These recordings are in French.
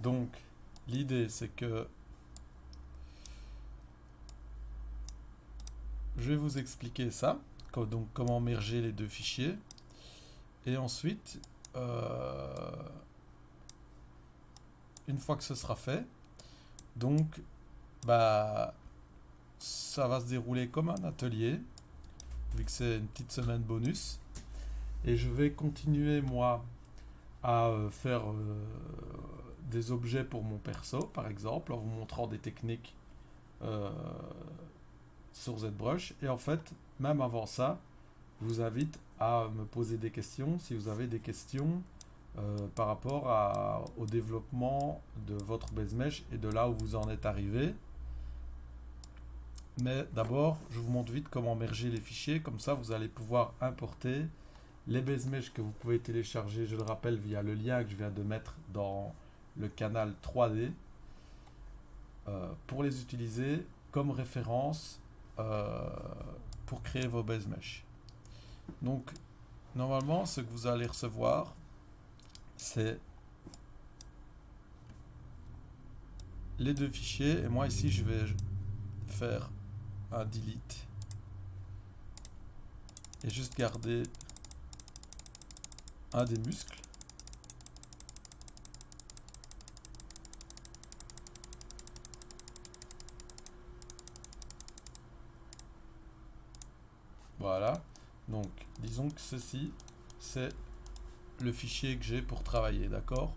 Donc, l'idée, c'est que je vais vous expliquer ça, donc comment merger les deux fichiers. Et ensuite, une fois que ce sera fait, donc, bah, ça va se dérouler comme un atelier, vu que c'est une petite semaine bonus. Et je vais continuer, moi, à faire des objets pour mon perso, par exemple, en vous montrant des techniques euh, sur ZBrush. Et en fait, même avant ça, je vous invite à me poser des questions si vous avez des questions par rapport au développement de votre base mesh et de là où vous en êtes arrivé. Mais d'abord, je vous montre vite comment merger les fichiers. Comme ça, vous allez pouvoir importer les base mesh que vous pouvez télécharger, je le rappelle, via le lien que je viens de mettre dans le canal 3D pour les utiliser comme référence pour créer vos base mesh. Donc, normalement, ce que vous allez recevoir, c'est les deux fichiers. Et moi, ici, je vais faire un delete et juste garder un des muscles. Voilà. Donc, disons que ceci, c'est le fichier que j'ai pour travailler, d'accord?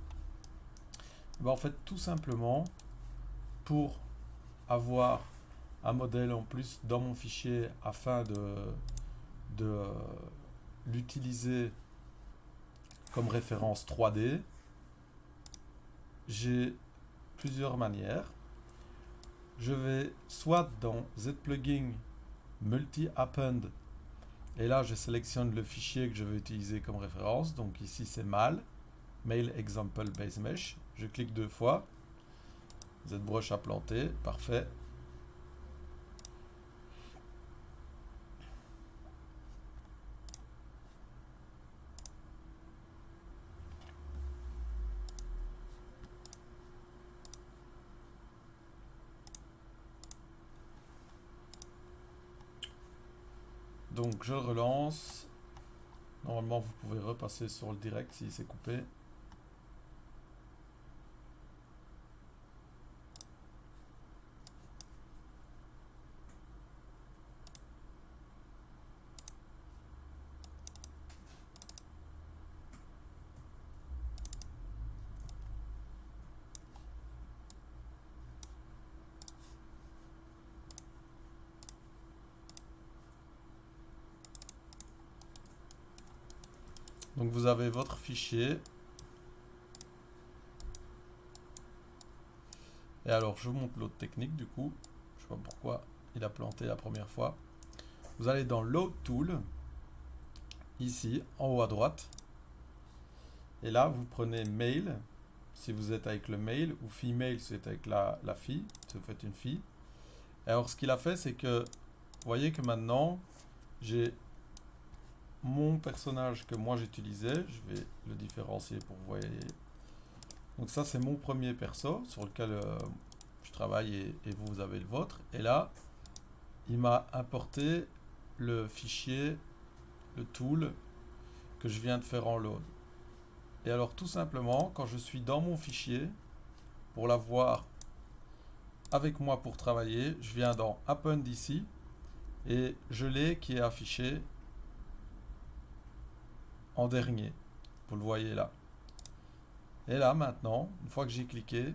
En fait, tout simplement, pour avoir un modèle en plus dans mon fichier afin de l'utiliser comme référence 3D, j'ai plusieurs manières. Je vais soit dans ZPlugin Multi-Append, et là je sélectionne le fichier que je veux utiliser comme référence. Donc ici c'est Mail Example Base Mesh. Je clique deux fois. ZBrush a planté, parfait. Donc je relance. Normalement vous pouvez repasser sur le direct si c'est coupé. Donc vous avez votre fichier. Et alors je vous montre l'autre technique du coup. Je sais pas pourquoi il a planté la première fois. Vous allez dans Load Tool, ici en haut à droite. Et là vous prenez Mail, si vous êtes avec le mail, ou Female si vous êtes avec la fille, si vous faites une fille. Et alors ce qu'il a fait, c'est que vous voyez que maintenant j'ai mon personnage que moi j'utilisais. Je vais le différencier pour vous voyez. Donc ça c'est mon premier perso sur lequel je travaille et vous avez le vôtre. Et là il m'a importé le fichier, le tool que je viens de faire en load. Et alors tout simplement quand je suis dans mon fichier, pour l'avoir avec moi pour travailler, je viens dans Append ici et je l'ai qui est affiché en dernier. Vous le voyez là. Et là maintenant, une fois que j'ai cliqué,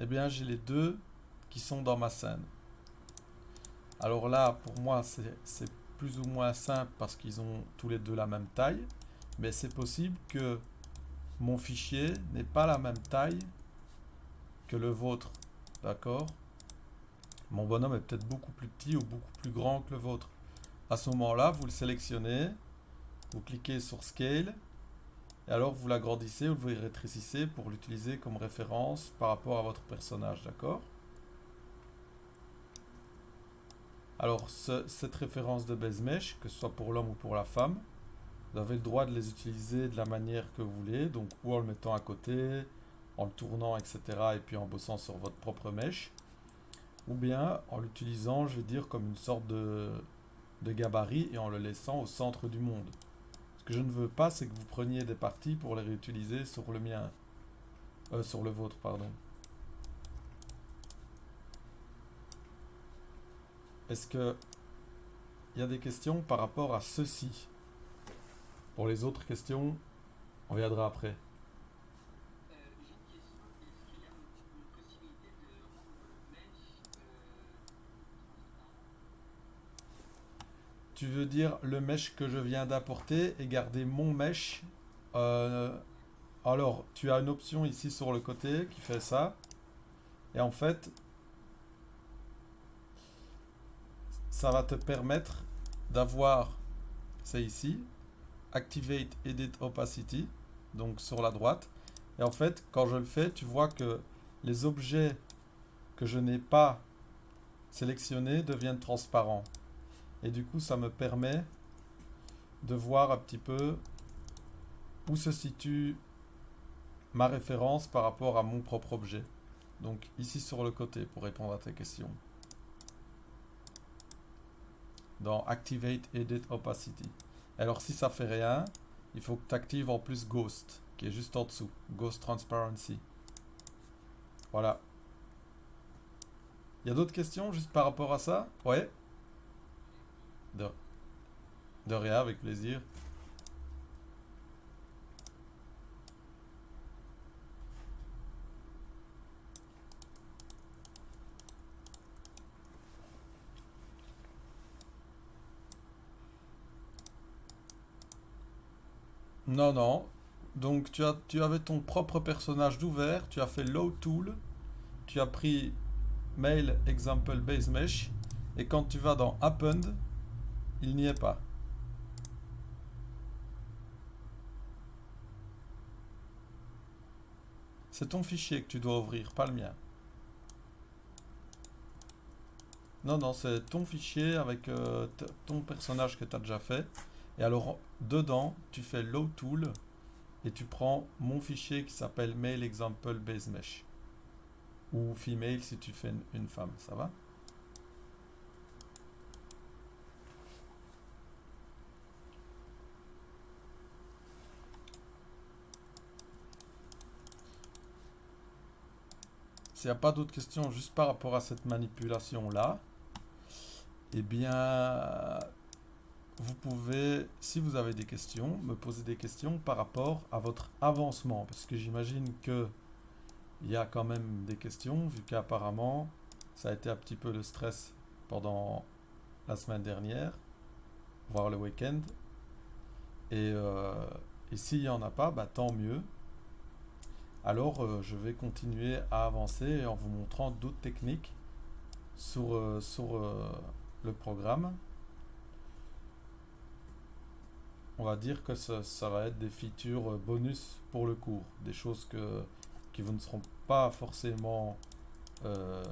eh bien j'ai les deux qui sont dans ma scène. Alors là, pour moi, c'est plus ou moins simple parce qu'ils ont tous les deux la même taille. Mais c'est possible que mon fichier n'ait pas la même taille que le vôtre. D'accord? Mon bonhomme est peut-être beaucoup plus petit ou beaucoup plus grand que le vôtre. À ce moment-là, vous le sélectionnez, vous cliquez sur Scale, et alors vous l'agrandissez ou vous le rétrécissez pour l'utiliser comme référence par rapport à votre personnage. D'accord? Alors, cette référence de base mesh, que ce soit pour l'homme ou pour la femme, vous avez le droit de les utiliser de la manière que vous voulez, donc ou en le mettant à côté, en le tournant, etc. et puis en bossant sur votre propre mèche, ou bien en l'utilisant, je vais dire, comme une sorte de gabarit et en le laissant au centre du monde. Ce que je ne veux pas, c'est que vous preniez des parties pour les réutiliser sur le mien, sur le vôtre, pardon. Est-ce que il y a des questions par rapport à ceci? Pour les autres questions, on viendra après. J'ai une question. Est-ce qu'il y a une possibilité de rendre le mesh transparent? Tu veux dire le mesh que je viens d'apporter et garder mon mesh. euh, Ouais. alors, tu as une option ici sur le côté qui fait ça. Et en fait, ça va te permettre d'avoir, c'est ici, Activate Edit Opacity, donc sur la droite. Et en fait, quand je le fais, tu vois que les objets que je n'ai pas sélectionnés deviennent transparents. Et du coup, ça me permet de voir un petit peu où se situe ma référence par rapport à mon propre objet. Donc ici sur le côté pour répondre à tes questions. Dans Activate Edit Opacity. Alors si ça fait rien, il faut que tu actives en plus Ghost, qui est juste en dessous. Ghost Transparency. Voilà. Il y a d'autres questions juste par rapport à ça? Ouais. De, de rien, avec plaisir. Non, non. Donc tu avais ton propre personnage d'ouvert, tu as fait Load Tool, tu as pris Mail Example Base Mesh, et quand tu vas dans Append, il n'y est pas. C'est ton fichier que tu dois ouvrir, pas le mien. Non, non, c'est ton fichier avec ton personnage que tu as déjà fait. Et alors, dedans, tu fais Load Tool et tu prends mon fichier qui s'appelle Mail Example Base Mesh. Ou Female si tu fais une femme, ça va? S'il n'y a pas d'autres questions juste par rapport à cette manipulation-là, eh bien, vous pouvez, si vous avez des questions, me poser des questions par rapport à votre avancement. Parce que j'imagine que il y a quand même des questions, vu qu'apparemment, ça a été un petit peu le stress pendant la semaine dernière, voire le week-end. Et, euh, et s'il n'y en a pas, bah, tant mieux. Alors, je vais continuer à avancer en vous montrant d'autres techniques sur le programme. On va dire que ça va être des features bonus pour le cours, des choses qui vous ne seront pas forcément euh,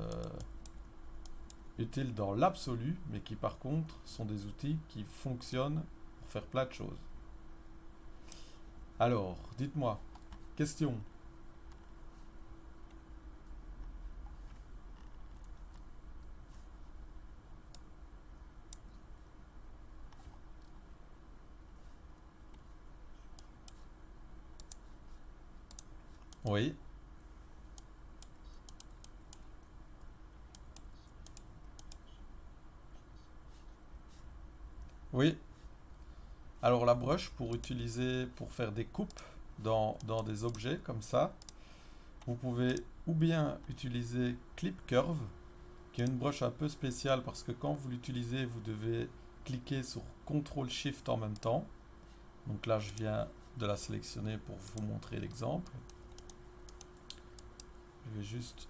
utiles dans l'absolu, mais qui par contre sont des outils qui fonctionnent pour faire plein de choses. Alors, dites-moi, question. Oui, oui. Alors la brush pour utiliser pour faire des coupes dans des objets comme ça, vous pouvez ou bien utiliser Clip Curve, qui est une brush un peu spéciale parce que quand vous l'utilisez, vous devez cliquer sur CTRL SHIFT en même temps. Donc là, je viens de la sélectionner pour vous montrer l'exemple. Je vais juste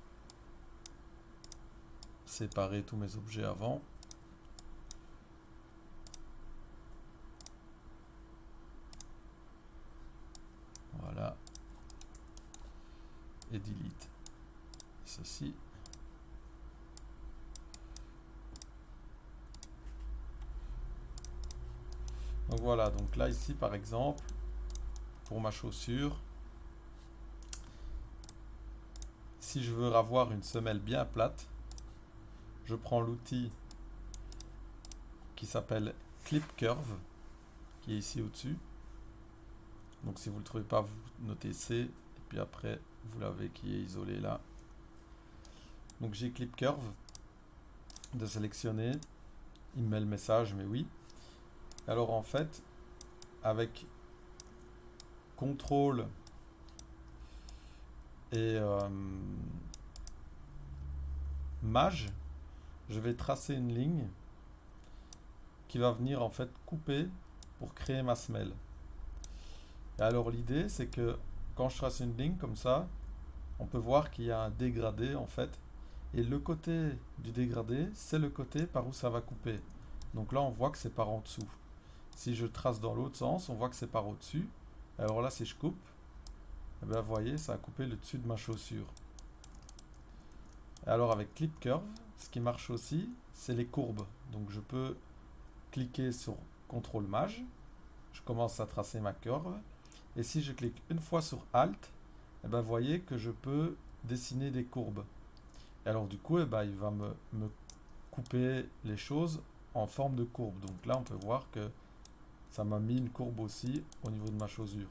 séparer tous mes objets avant. Voilà. Et delete ceci. Donc voilà, donc là ici par exemple, pour ma chaussure, si je veux avoir une semelle bien plate, je prends l'outil qui s'appelle Clip Curve, qui est ici au-dessus. Donc si vous ne le trouvez pas, vous notez C, et puis après, vous l'avez qui est isolé là. Donc j'ai Clip Curve, de sélectionner, il me met le message, mais oui. Alors en fait, avec CTRL et Maj, je vais tracer une ligne qui va venir en fait couper pour créer ma semelle. Et alors l'idée c'est que quand je trace une ligne comme ça, on peut voir qu'il y a un dégradé en fait. Et le côté du dégradé, c'est le côté par où ça va couper. Donc là on voit que c'est par en dessous. Si je trace dans l'autre sens, on voit que c'est par au-dessus. Alors là si je coupe, eh bien, vous voyez, ça a coupé le dessus de ma chaussure. Et alors avec Clip Curve, ce qui marche aussi, c'est les courbes. Donc je peux cliquer sur CTRL Maj, je commence à tracer ma curve, et si je clique une fois sur Alt, eh ben, vous voyez que je peux dessiner des courbes. Et alors du coup, eh ben, il va me couper les choses en forme de courbe. Donc là, on peut voir que ça m'a mis une courbe aussi au niveau de ma chaussure.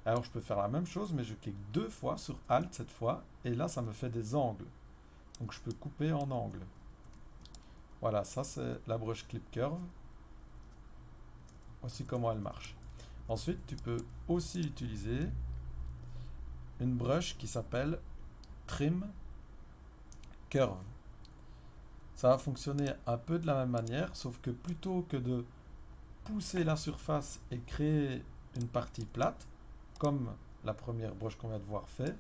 Alors je peux faire la même chose, mais je clique 2 fois sur Alt cette fois, et là, ça me fait des angles. Donc je peux couper en angle. Voilà, ça c'est la brush Clip Curve. Voici comment elle marche. Ensuite, tu peux aussi utiliser une brush qui s'appelle Trim Curve. Ça va fonctionner un peu de la même manière, sauf que plutôt que de pousser la surface et créer une partie plate, comme la première brush qu'on vient de voir fait,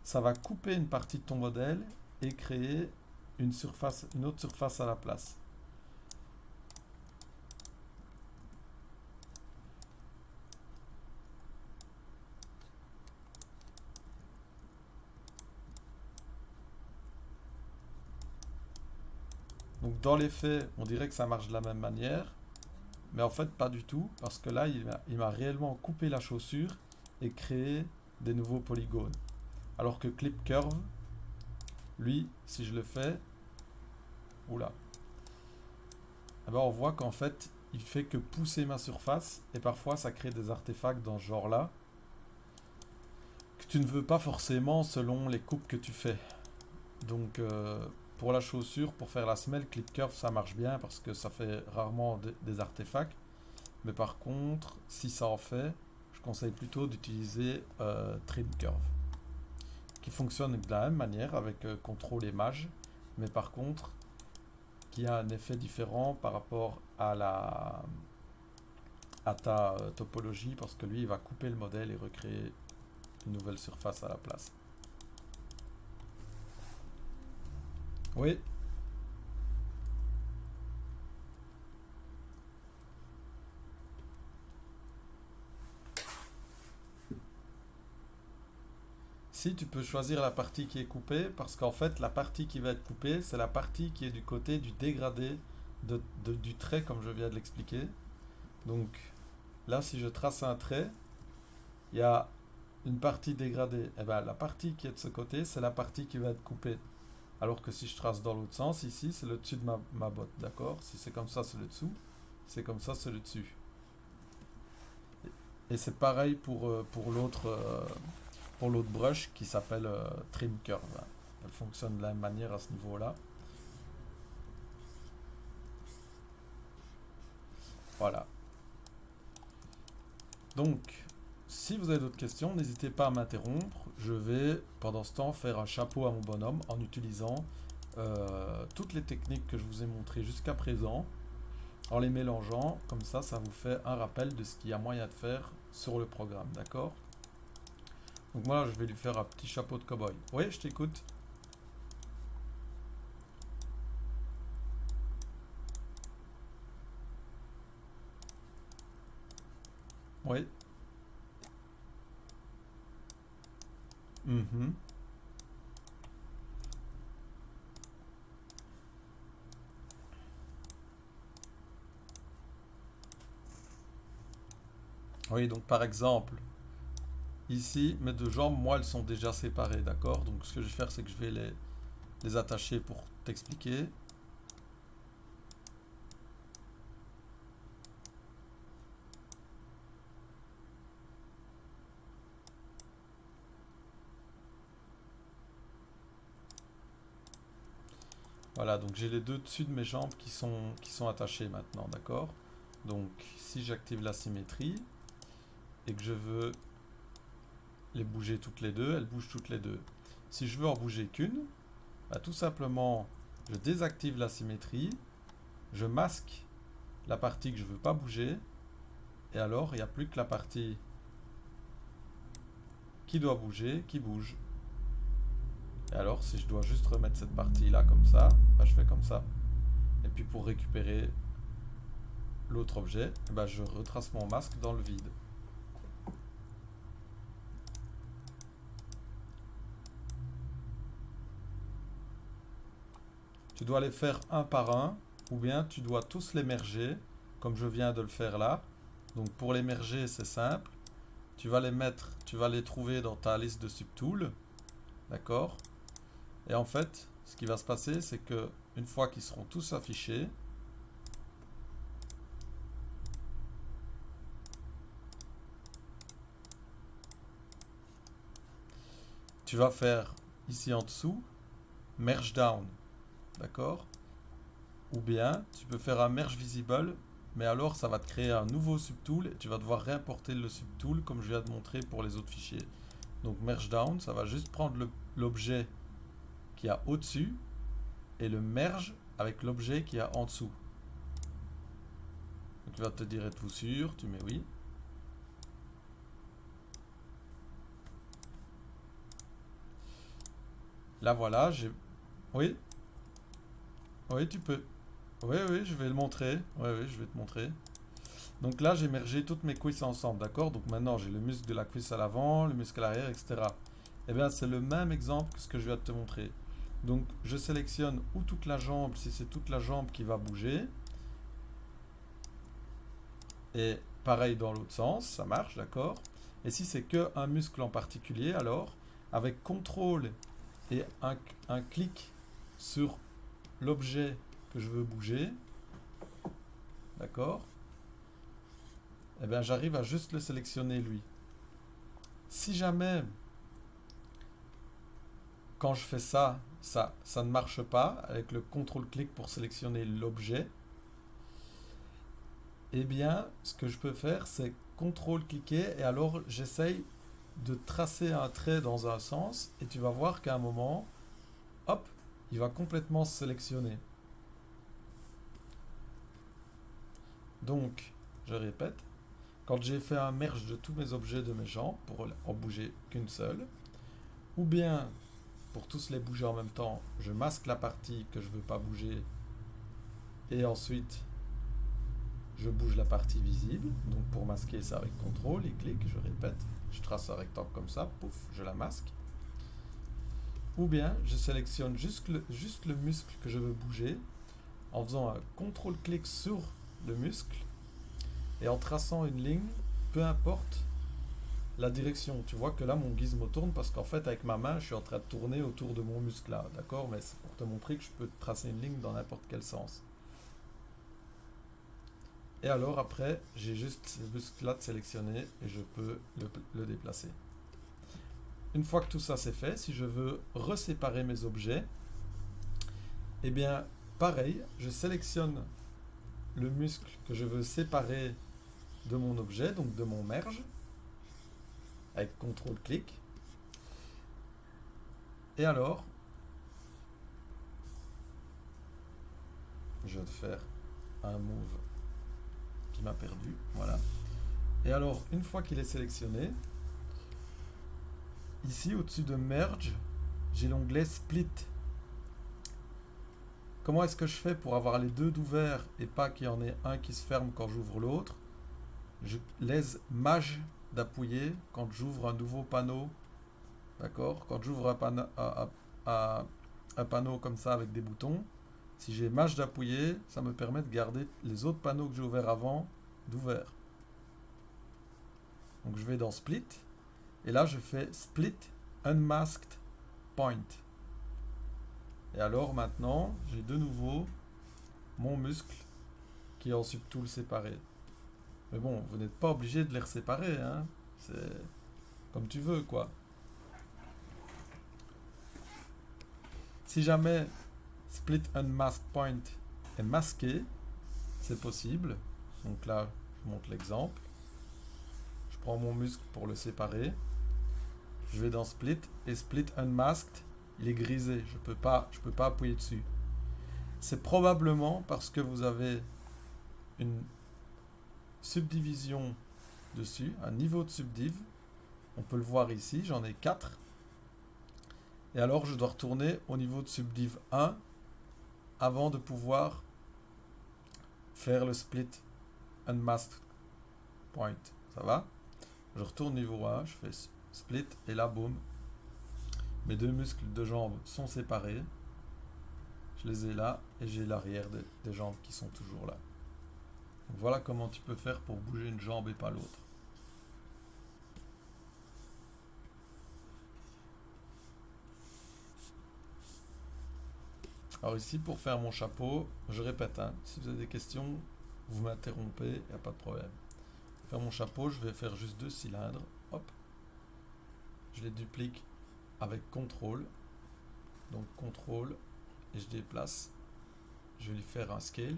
ça va couper une partie de ton modèle et créer une autre surface à la place. Donc dans les faits, on dirait que ça marche de la même manière, mais en fait pas du tout, parce que là, il m'a réellement coupé la chaussure et créé des nouveaux polygones. Alors que Clip Curve, lui, si je le fais, oula, eh ben on voit qu'en fait, il fait que pousser ma surface, et parfois ça crée des artefacts dans ce genre-là, que tu ne veux pas forcément selon les coupes que tu fais. Donc pour la chaussure, pour faire la semelle, Clip Curve ça marche bien parce que ça fait rarement des artefacts. Mais par contre, si ça en fait, je conseille plutôt d'utiliser Trim Curve, qui fonctionne de la même manière avec CTRL et Maj, mais par contre, qui a un effet différent par rapport à ta topologie, parce que lui, il va couper le modèle et recréer une nouvelle surface à la place. Oui. Si tu peux choisir la partie qui est coupée, parce qu'en fait, la partie qui va être coupée, c'est la partie qui est du côté du dégradé du trait, comme je viens de l'expliquer. Donc là, si je trace un trait, il y a une partie dégradée. Et bien, la partie qui est de ce côté, c'est la partie qui va être coupée. Alors que si je trace dans l'autre sens, ici, c'est le dessus de ma botte, d'accord? Si c'est comme ça, c'est le dessous. Si c'est comme ça, c'est le dessus. Et c'est pareil pour l'autre brush qui s'appelle Trim Curve. Elle fonctionne de la même manière à ce niveau-là. Voilà. Donc, si vous avez d'autres questions, n'hésitez pas à m'interrompre. Je vais, pendant ce temps, faire un chapeau à mon bonhomme en utilisant toutes les techniques que je vous ai montrées jusqu'à présent, en les mélangeant. Comme ça vous fait un rappel de ce qu'il y a moyen de faire sur le programme. D'accord? Donc moi, je vais lui faire un petit chapeau de cow-boy. Oui, je t'écoute. Oui. Mhm. Oui, donc par exemple, ici, mes deux jambes, moi, elles sont déjà séparées, d'accord? Donc ce que je vais faire, c'est que je vais les attacher pour t'expliquer. Voilà, donc j'ai les deux dessus de mes jambes qui sont attachés maintenant, d'accord? Donc si j'active la symétrie et que je veux les bouger toutes les deux, elles bougent toutes les deux. Si je veux en bouger qu'une, bah, tout simplement, je désactive la symétrie, je masque la partie que je ne veux pas bouger, et alors il n'y a plus que la partie qui doit bouger, qui bouge. Et alors, si je dois juste remettre cette partie-là comme ça, bah, je fais comme ça. Et puis pour récupérer l'autre objet, bah, je retrace mon masque dans le vide. Tu dois les faire un par un, ou bien tu dois tous les merger, comme je viens de le faire là. Donc pour les merger, c'est simple. Tu vas les mettre, tu vas les trouver dans ta liste de subtools, d'accord? Et en fait, ce qui va se passer, c'est que une fois qu'ils seront tous affichés, tu vas faire ici en dessous merge down, d'accord? Ou bien tu peux faire un merge visible, mais alors ça va te créer un nouveau subtool et tu vas devoir réimporter le subtool comme je viens de montrer pour les autres fichiers. Donc merge down, ça va juste prendre l'objet qui a au-dessus et le merge avec l'objet qui a en dessous. Donc il va te dire êtes-vous sûr, tu mets oui. Là voilà, j'ai... Oui, oui tu peux. Oui, oui, je vais le montrer. Oui, oui, je vais te montrer. Donc là, j'ai mergé toutes mes cuisses ensemble, d'accord? Donc maintenant, j'ai le muscle de la cuisse à l'avant, le muscle à l'arrière, etc. Eh bien, c'est le même exemple que ce que je viens de te montrer. Donc, je sélectionne ou toute la jambe, si c'est toute la jambe qui va bouger. Et pareil dans l'autre sens, ça marche, d'accord? Et si c'est qu'un muscle en particulier, alors, avec CTRL et un clic sur l'objet que je veux bouger, d'accord? Eh bien, j'arrive à juste le sélectionner lui. Si jamais, quand je fais ça, ça ne marche pas, avec le CTRL-clic pour sélectionner l'objet, eh bien, ce que je peux faire, c'est CTRL-cliquer et alors j'essaye de tracer un trait dans un sens et tu vas voir qu'à un moment, hop, il va complètement se sélectionner. Donc, je répète, quand j'ai fait un merge de tous mes objets de mes jambes pour en bouger qu'une seule, ou bien pour tous les bouger en même temps, je masque la partie que je ne veux pas bouger et ensuite je bouge la partie visible. Donc pour masquer ça avec CTRL et clic, je répète, je trace un rectangle comme ça, pouf, je la masque. Ou bien je sélectionne juste le muscle que je veux bouger en faisant un CTRL-clic sur le muscle et en traçant une ligne, peu importe la direction. Tu vois que là mon gizmo tourne parce qu'en fait avec ma main je suis en train de tourner autour de mon muscle là, d'accord? Mais c'est pour te montrer que je peux tracer une ligne dans n'importe quel sens. Et alors après j'ai juste ce muscle là de sélectionner et je peux le déplacer. Une fois que tout ça c'est fait, si je veux reséparer mes objets, eh bien pareil, je sélectionne le muscle que je veux séparer de mon objet, donc de mon merge, avec CTRL-clic. Et alors, je vais faire un move qui m'a perdu, voilà. Et alors, une fois qu'il est sélectionné, ici au-dessus de Merge, j'ai l'onglet Split. Comment est-ce que je fais pour avoir les deux d'ouvert et pas qu'il y en ait un qui se ferme quand j'ouvre l'autre? Je laisse Maj d'appuyer quand j'ouvre un nouveau panneau. D'accord? Quand j'ouvre un panneau comme ça avec des boutons, si j'ai Maj d'appuyer, ça me permet de garder les autres panneaux que j'ai ouverts avant d'ouverts. Donc je vais dans Split Et là, je fais split unmasked point. Et alors maintenant, j'ai de nouveau mon muscle qui est en subtool séparé. Mais bon, vous n'êtes pas obligé de les séparer, hein. C'est comme tu veux, quoi. Si jamais split unmasked point est masqué, c'est possible. Donc là, je montre l'exemple. Je prends mon muscle pour le séparer. Je vais dans split et split unmasked, il est grisé. Je peux pas appuyer dessus. C'est probablement parce que vous avez une subdivision dessus, un niveau de subdiv. On peut le voir ici, j'en ai 4. Et alors je dois retourner au niveau de subdiv 1 avant de pouvoir faire le split unmasked point. Ça va? Je retourne niveau 1, je fais split et là, boum. Mes deux muscles de jambes sont séparés. Je les ai là et j'ai l'arrière des jambes qui sont toujours là. Donc voilà comment tu peux faire pour bouger une jambe et pas l'autre. Alors ici, pour faire mon chapeau, je répète, hein, si vous avez des questions, vous m'interrompez, il n'y a pas de problème. Pour faire mon chapeau, je vais faire juste 2 cylindres. Hop. Je les duplique avec CTRL. Donc CTRL et je déplace. Je vais lui faire un scale.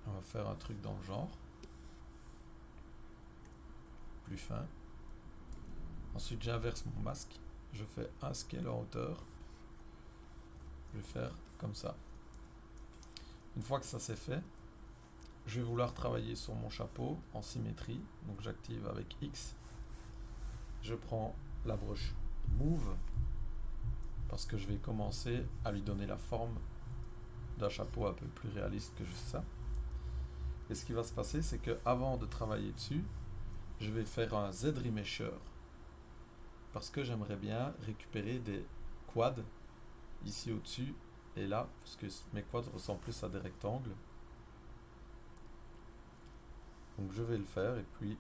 On va faire un truc dans le genre. Plus fin. Ensuite, j'inverse mon masque. Je fais un scale en hauteur. Je vais faire comme ça. Une fois que ça c'est fait, je vais vouloir travailler sur mon chapeau en symétrie. Donc j'active avec X. Je prends la broche Move parce que je vais commencer à lui donner la forme d'un chapeau un peu plus réaliste que juste ça. Et ce qui va se passer, c'est que avant de travailler dessus, je vais faire un Z remesher parce que j'aimerais bien récupérer des quads ici au-dessus et là, parce que mes quads ressemblent plus à des rectangles. Donc je vais le faire et puis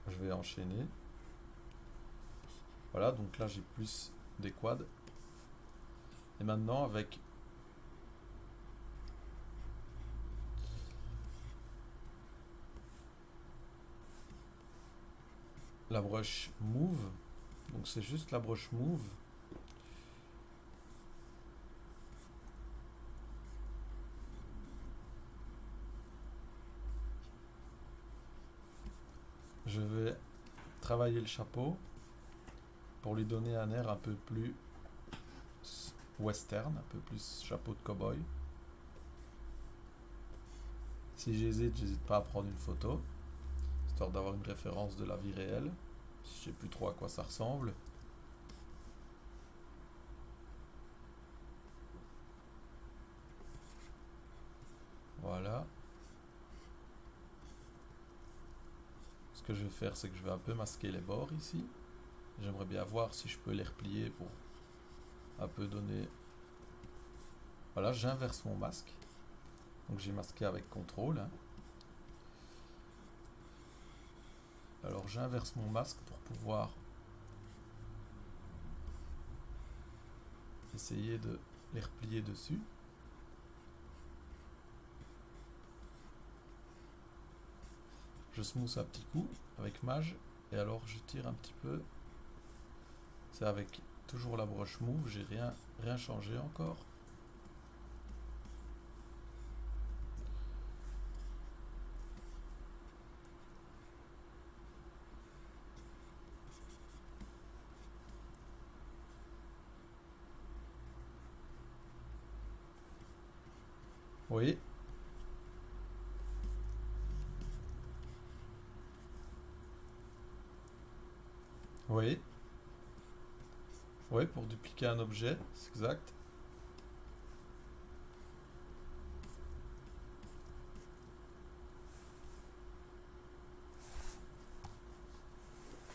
je vais enchaîner. Voilà, donc là j'ai plus des quads. Et maintenant avec la broche Move, donc c'est juste la broche Move, je vais travailler le chapeau pour lui donner un air un peu plus western, un peu plus chapeau de cow-boy. Si j'hésite pas à prendre une photo, histoire d'avoir une référence de la vie réelle. Je sais plus trop à quoi ça ressemble. Voilà. Ce que je vais faire, c'est que je vais un peu masquer les bords ici. J'aimerais bien voir si je peux les replier pour un peu donner... Voilà, j'inverse mon masque. Donc j'ai masqué avec CTRL. Hein. Alors j'inverse mon masque pour pouvoir essayer de les replier dessus. Je smooth un petit coup avec Mage et alors je tire un petit peu. C'est avec toujours la broche Move, j'ai rien changé encore. Oui. Oui. Oui, pour dupliquer un objet, c'est exact.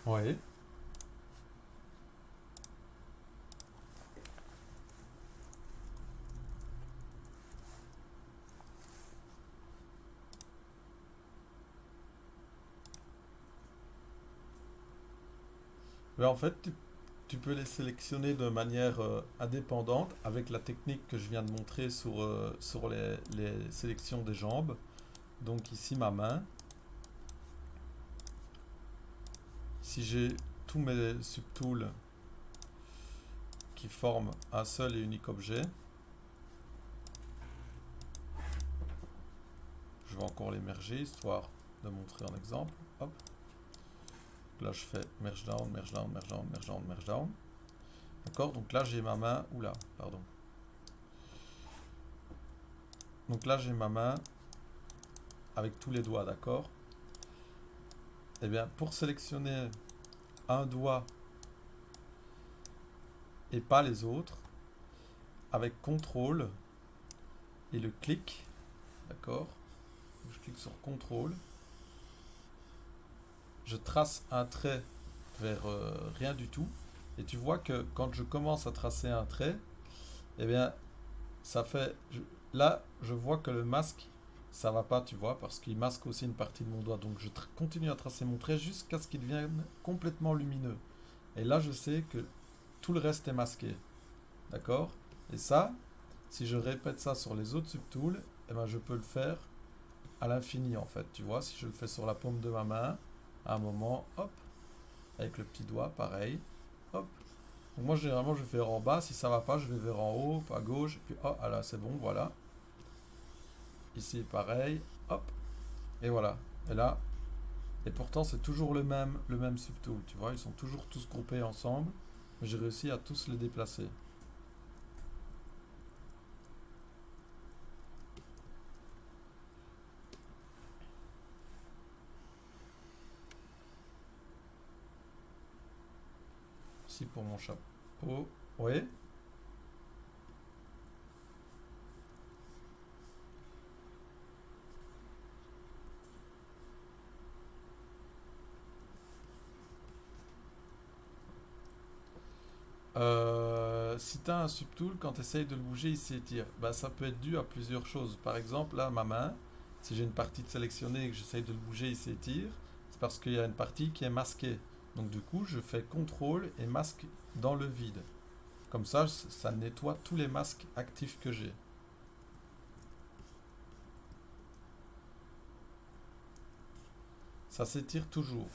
Oui. Oui, en fait, tu peux les sélectionner de manière indépendante avec la technique que je viens de montrer sur les sélections des jambes. Donc ici ma main, si j'ai tous mes subtools qui forment un seul et unique objet, je vais encore les merger histoire de montrer en exemple. Hop. Là je fais merge down, merge down, merge down, merge down, merge down. D'accord, donc là j'ai ma main, oula, pardon. Donc là j'ai ma main avec tous les doigts, d'accord. Et bien pour sélectionner un doigt et pas les autres, avec CTRL et le clic, d'accord. Je clique sur CTRL, je trace un trait vers rien du tout, et tu vois que quand je commence à tracer un trait, eh bien ça fait, là je vois que le masque ça va pas, tu vois, parce qu'il masque aussi une partie de mon doigt, donc je continue à tracer mon trait jusqu'à ce qu'il devienne complètement lumineux, et là je sais que tout le reste est masqué, d'accord. Et ça, si je répète ça sur les autres subtools, eh ben je peux le faire à l'infini en fait, tu vois. Si je le fais sur la paume de ma main, à un moment, hop, avec le petit doigt, pareil, hop. Donc moi généralement je vais vers en bas, si ça va pas, je vais vers en haut, à gauche, et puis oh, ah là c'est bon, voilà. Ici pareil, hop, et voilà. Et là, et pourtant c'est toujours le même subtool, tu vois, ils sont toujours tous groupés ensemble, mais j'ai réussi à tous les déplacer. Ici pour mon chapeau, oui. Si tu as un subtool, quand tu essayes de le bouger, il s'étire. Bah, ça peut être dû à plusieurs choses. Par exemple, là, ma main, si j'ai une partie de sélectionnée et que j'essaye de le bouger, il s'étire. C'est parce qu'il y a une partie qui est masquée. Donc du coup, je fais CTRL et masque dans le vide. Comme ça nettoie tous les masques actifs que j'ai. Ça s'étire toujours.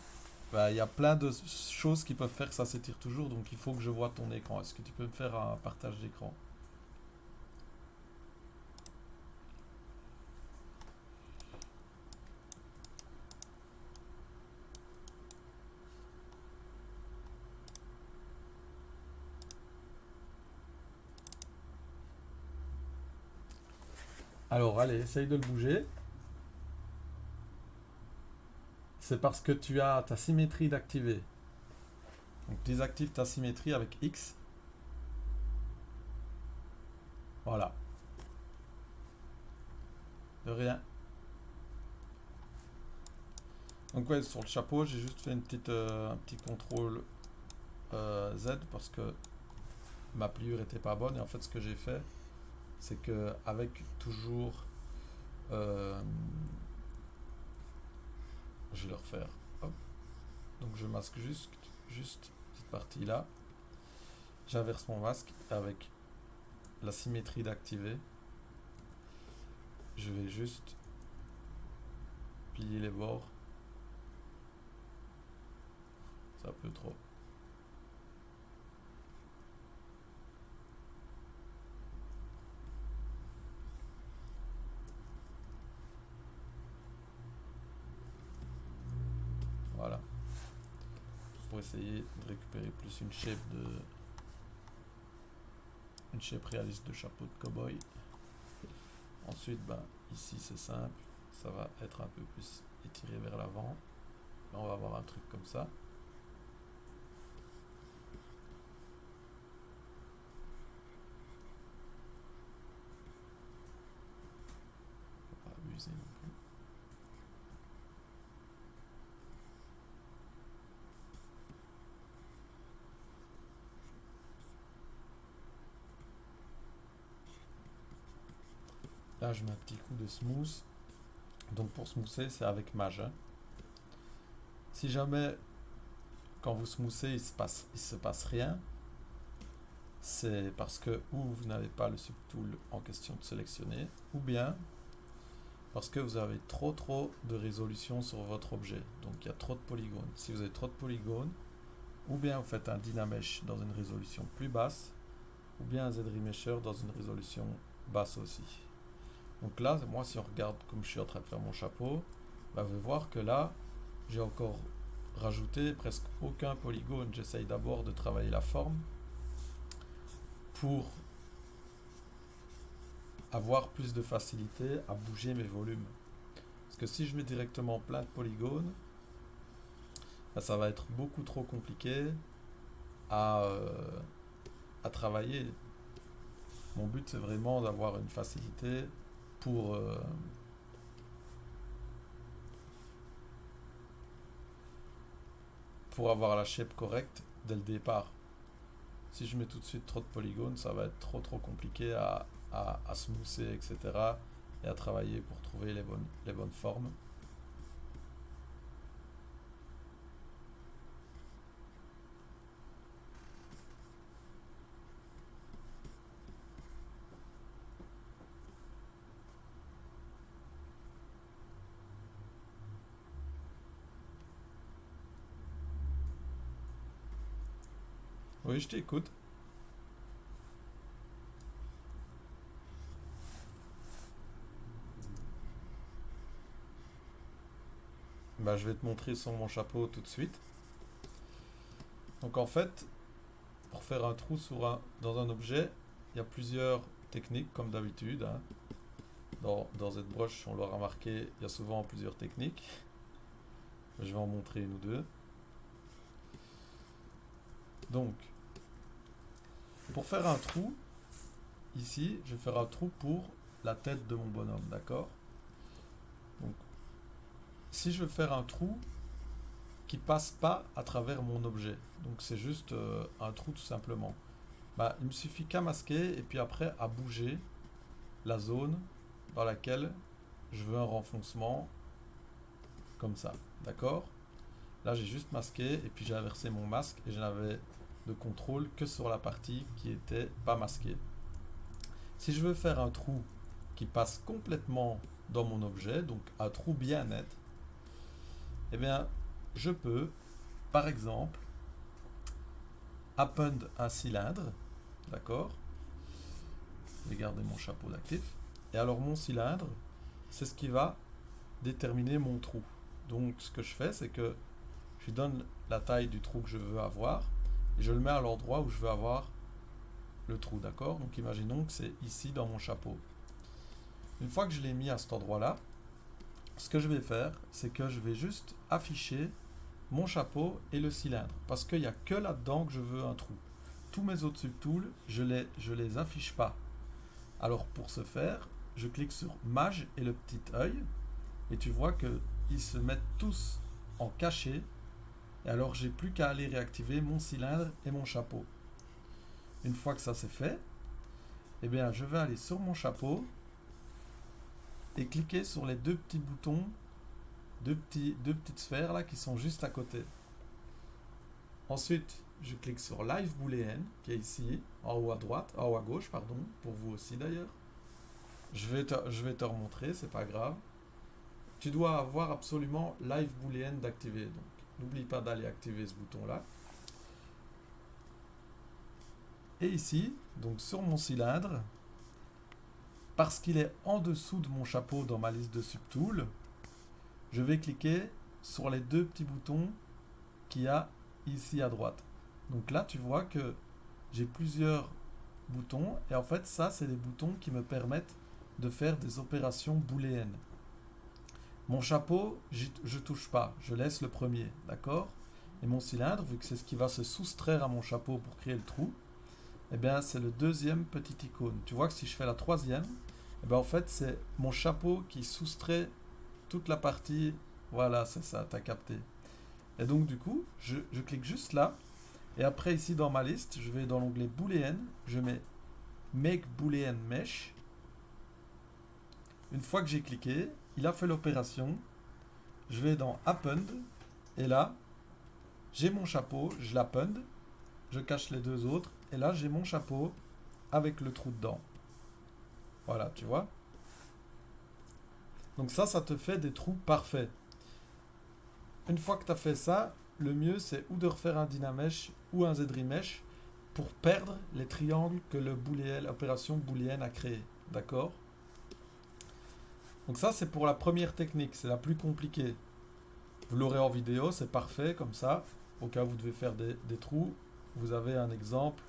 Bah, il y a plein de choses qui peuvent faire que ça s'étire toujours, donc il faut que je vois ton écran. Est-ce que tu peux me faire un partage d'écran? Alors, allez, essaye de le bouger. C'est parce que tu as ta symétrie d'activer. Donc, désactive ta symétrie avec X. Voilà. De rien. Donc, ouais, sur le chapeau, j'ai juste fait un petit contrôle Z parce que ma pliure était pas bonne. Et en fait, ce que j'ai fait, c'est que avec toujours, euh, je vais le refaire. Hop. Donc, je masque juste cette partie là. J'inverse mon masque avec la symétrie d'activer. Je vais juste plier les bords. C'est un peu trop. Voilà. Pour essayer de récupérer plus une shape réaliste de chapeau de cow-boy. Ensuite, ben, ici c'est simple, ça va être un peu plus étiré vers l'avant. Là, on va avoir un truc comme ça. Faut pas abuser non plus. Là, je mets un petit coup de smooth. Donc pour smoother, c'est avec Mage. Si jamais quand vous smoothez, il se passe rien, c'est parce que ou vous n'avez pas le subtool en question de sélectionner, ou bien parce que vous avez trop de résolution sur votre objet. Donc il y a trop de polygones. Si vous avez trop de polygones, ou bien vous faites un Dynamesh dans une résolution plus basse, ou bien un Z-Remesher dans une résolution basse aussi. Donc là, moi si on regarde comme je suis en train de faire mon chapeau, bah, vous allez voir que là, j'ai encore rajouté presque aucun polygone. J'essaye d'abord de travailler la forme pour avoir plus de facilité à bouger mes volumes. Parce que si je mets directement plein de polygones, bah, ça va être beaucoup trop compliqué à travailler. Mon but c'est vraiment d'avoir une facilité pour avoir la shape correcte dès le départ. Si je mets tout de suite trop de polygones, ça va être trop compliqué à smoother, etc. et à travailler pour trouver les bonnes formes. Oui, je t'écoute. Bah, je vais te montrer sur mon chapeau tout de suite. Donc en fait, pour faire un trou dans un objet, il y a plusieurs techniques comme d'habitude, hein. Dans ZBrush, on l'a remarqué, il y a souvent plusieurs techniques. Je vais en montrer une ou deux. Donc, pour faire un trou, ici, je vais faire un trou pour la tête de mon bonhomme, d'accord? Donc, si je veux faire un trou qui passe pas à travers mon objet, donc c'est juste un trou tout simplement, bah, il me suffit qu'à masquer et puis après à bouger la zone dans laquelle je veux un renfoncement comme ça, d'accord? Là j'ai juste masqué et puis j'ai inversé mon masque et je n'avais de contrôle que sur la partie qui était pas masquée. Si je veux faire un trou qui passe complètement dans mon objet, donc un trou bien net, eh bien je peux par exemple append un cylindre, d'accord? Je vais garder mon chapeau d'actif. Et alors mon cylindre, c'est ce qui va déterminer mon trou. Donc ce que je fais, c'est que je lui donne la taille du trou que je veux avoir et je le mets à l'endroit où je veux avoir le trou, d'accord? Donc imaginons que c'est ici dans mon chapeau. Une fois que je l'ai mis à cet endroit-là, ce que je vais faire, c'est que je vais juste afficher mon chapeau et le cylindre parce qu'il n'y a que là-dedans que je veux un trou. Tous mes autres subtools, je les affiche pas. Alors pour ce faire, je clique sur Mage et le petit œil et tu vois qu'ils se mettent tous en cachet et alors j'ai plus qu'à aller réactiver mon cylindre et mon chapeau. Une fois que ça c'est fait, eh bien je vais aller sur mon chapeau et cliquer sur les deux petits boutons, deux petites sphères là qui sont juste à côté. Ensuite, je clique sur Live Boolean qui est ici en haut à droite, en haut à gauche pardon, pour vous aussi d'ailleurs. Je vais te remontrer, c'est pas grave. Tu dois avoir absolument Live Boolean d'activer. Donc, n'oublie pas d'aller activer ce bouton-là. Et ici, donc sur mon cylindre, parce qu'il est en dessous de mon chapeau dans ma liste de subtools, je vais cliquer sur les deux petits boutons qu'il y a ici à droite. Donc là, tu vois que j'ai plusieurs boutons et en fait, ça, c'est des boutons qui me permettent de faire des opérations booléennes. Mon chapeau, je touche pas, je laisse le premier, d'accord? Et mon cylindre, vu que c'est ce qui va se soustraire à mon chapeau pour créer le trou, eh bien c'est le deuxième petit icône. Tu vois que si je fais la troisième, eh bien en fait c'est mon chapeau qui soustrait toute la partie. Voilà, c'est ça, t'as capté. Et donc du coup, je clique juste là, et après ici dans ma liste, je vais dans l'onglet Boolean, je mets Make Boolean Mesh. Une fois que j'ai cliqué, il a fait l'opération. Je vais dans Append et là, J'ai mon chapeau, je l'append, je cache les deux autres, et là j'ai mon chapeau avec le trou dedans. Voilà, tu vois. Donc ça te fait des trous parfaits. Une fois que tu as fait ça, le mieux c'est ou de refaire un Dynamesh ou un ZRemesh pour perdre les triangles que l'opération booléenne a créés. D'accord? Donc ça c'est pour la première technique, c'est la plus compliquée. Vous l'aurez en vidéo, c'est parfait comme ça. Au cas où vous devez faire des trous, vous avez un exemple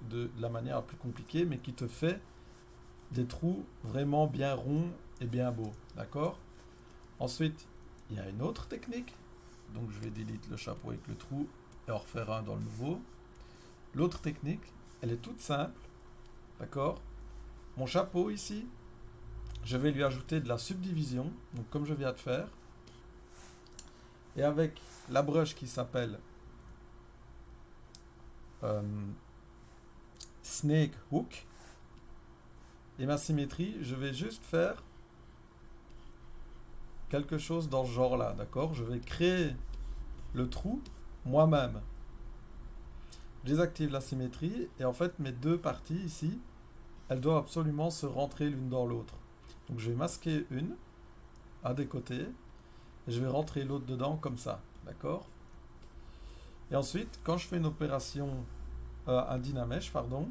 de la manière la plus compliquée, mais qui te fait des trous vraiment bien ronds et bien beaux. D'accord? Ensuite, il y a une autre technique. Donc je vais delete le chapeau avec le trou et en refaire un dans le nouveau. L'autre technique, elle est toute simple. D'accord? Mon chapeau ici, je vais lui ajouter de la subdivision, donc comme je viens de faire. Et avec la brush qui s'appelle Snake Hook et ma symétrie, je vais juste faire quelque chose dans ce genre là, d'accord? Je vais créer le trou moi-même. Je désactive la symétrie et en fait mes deux parties ici, elles doivent absolument se rentrer l'une dans l'autre. Donc je vais masquer une à des côtés et je vais rentrer l'autre dedans comme ça, d'accord? Et ensuite, quand je fais une opération, un Dynamesh, pardon,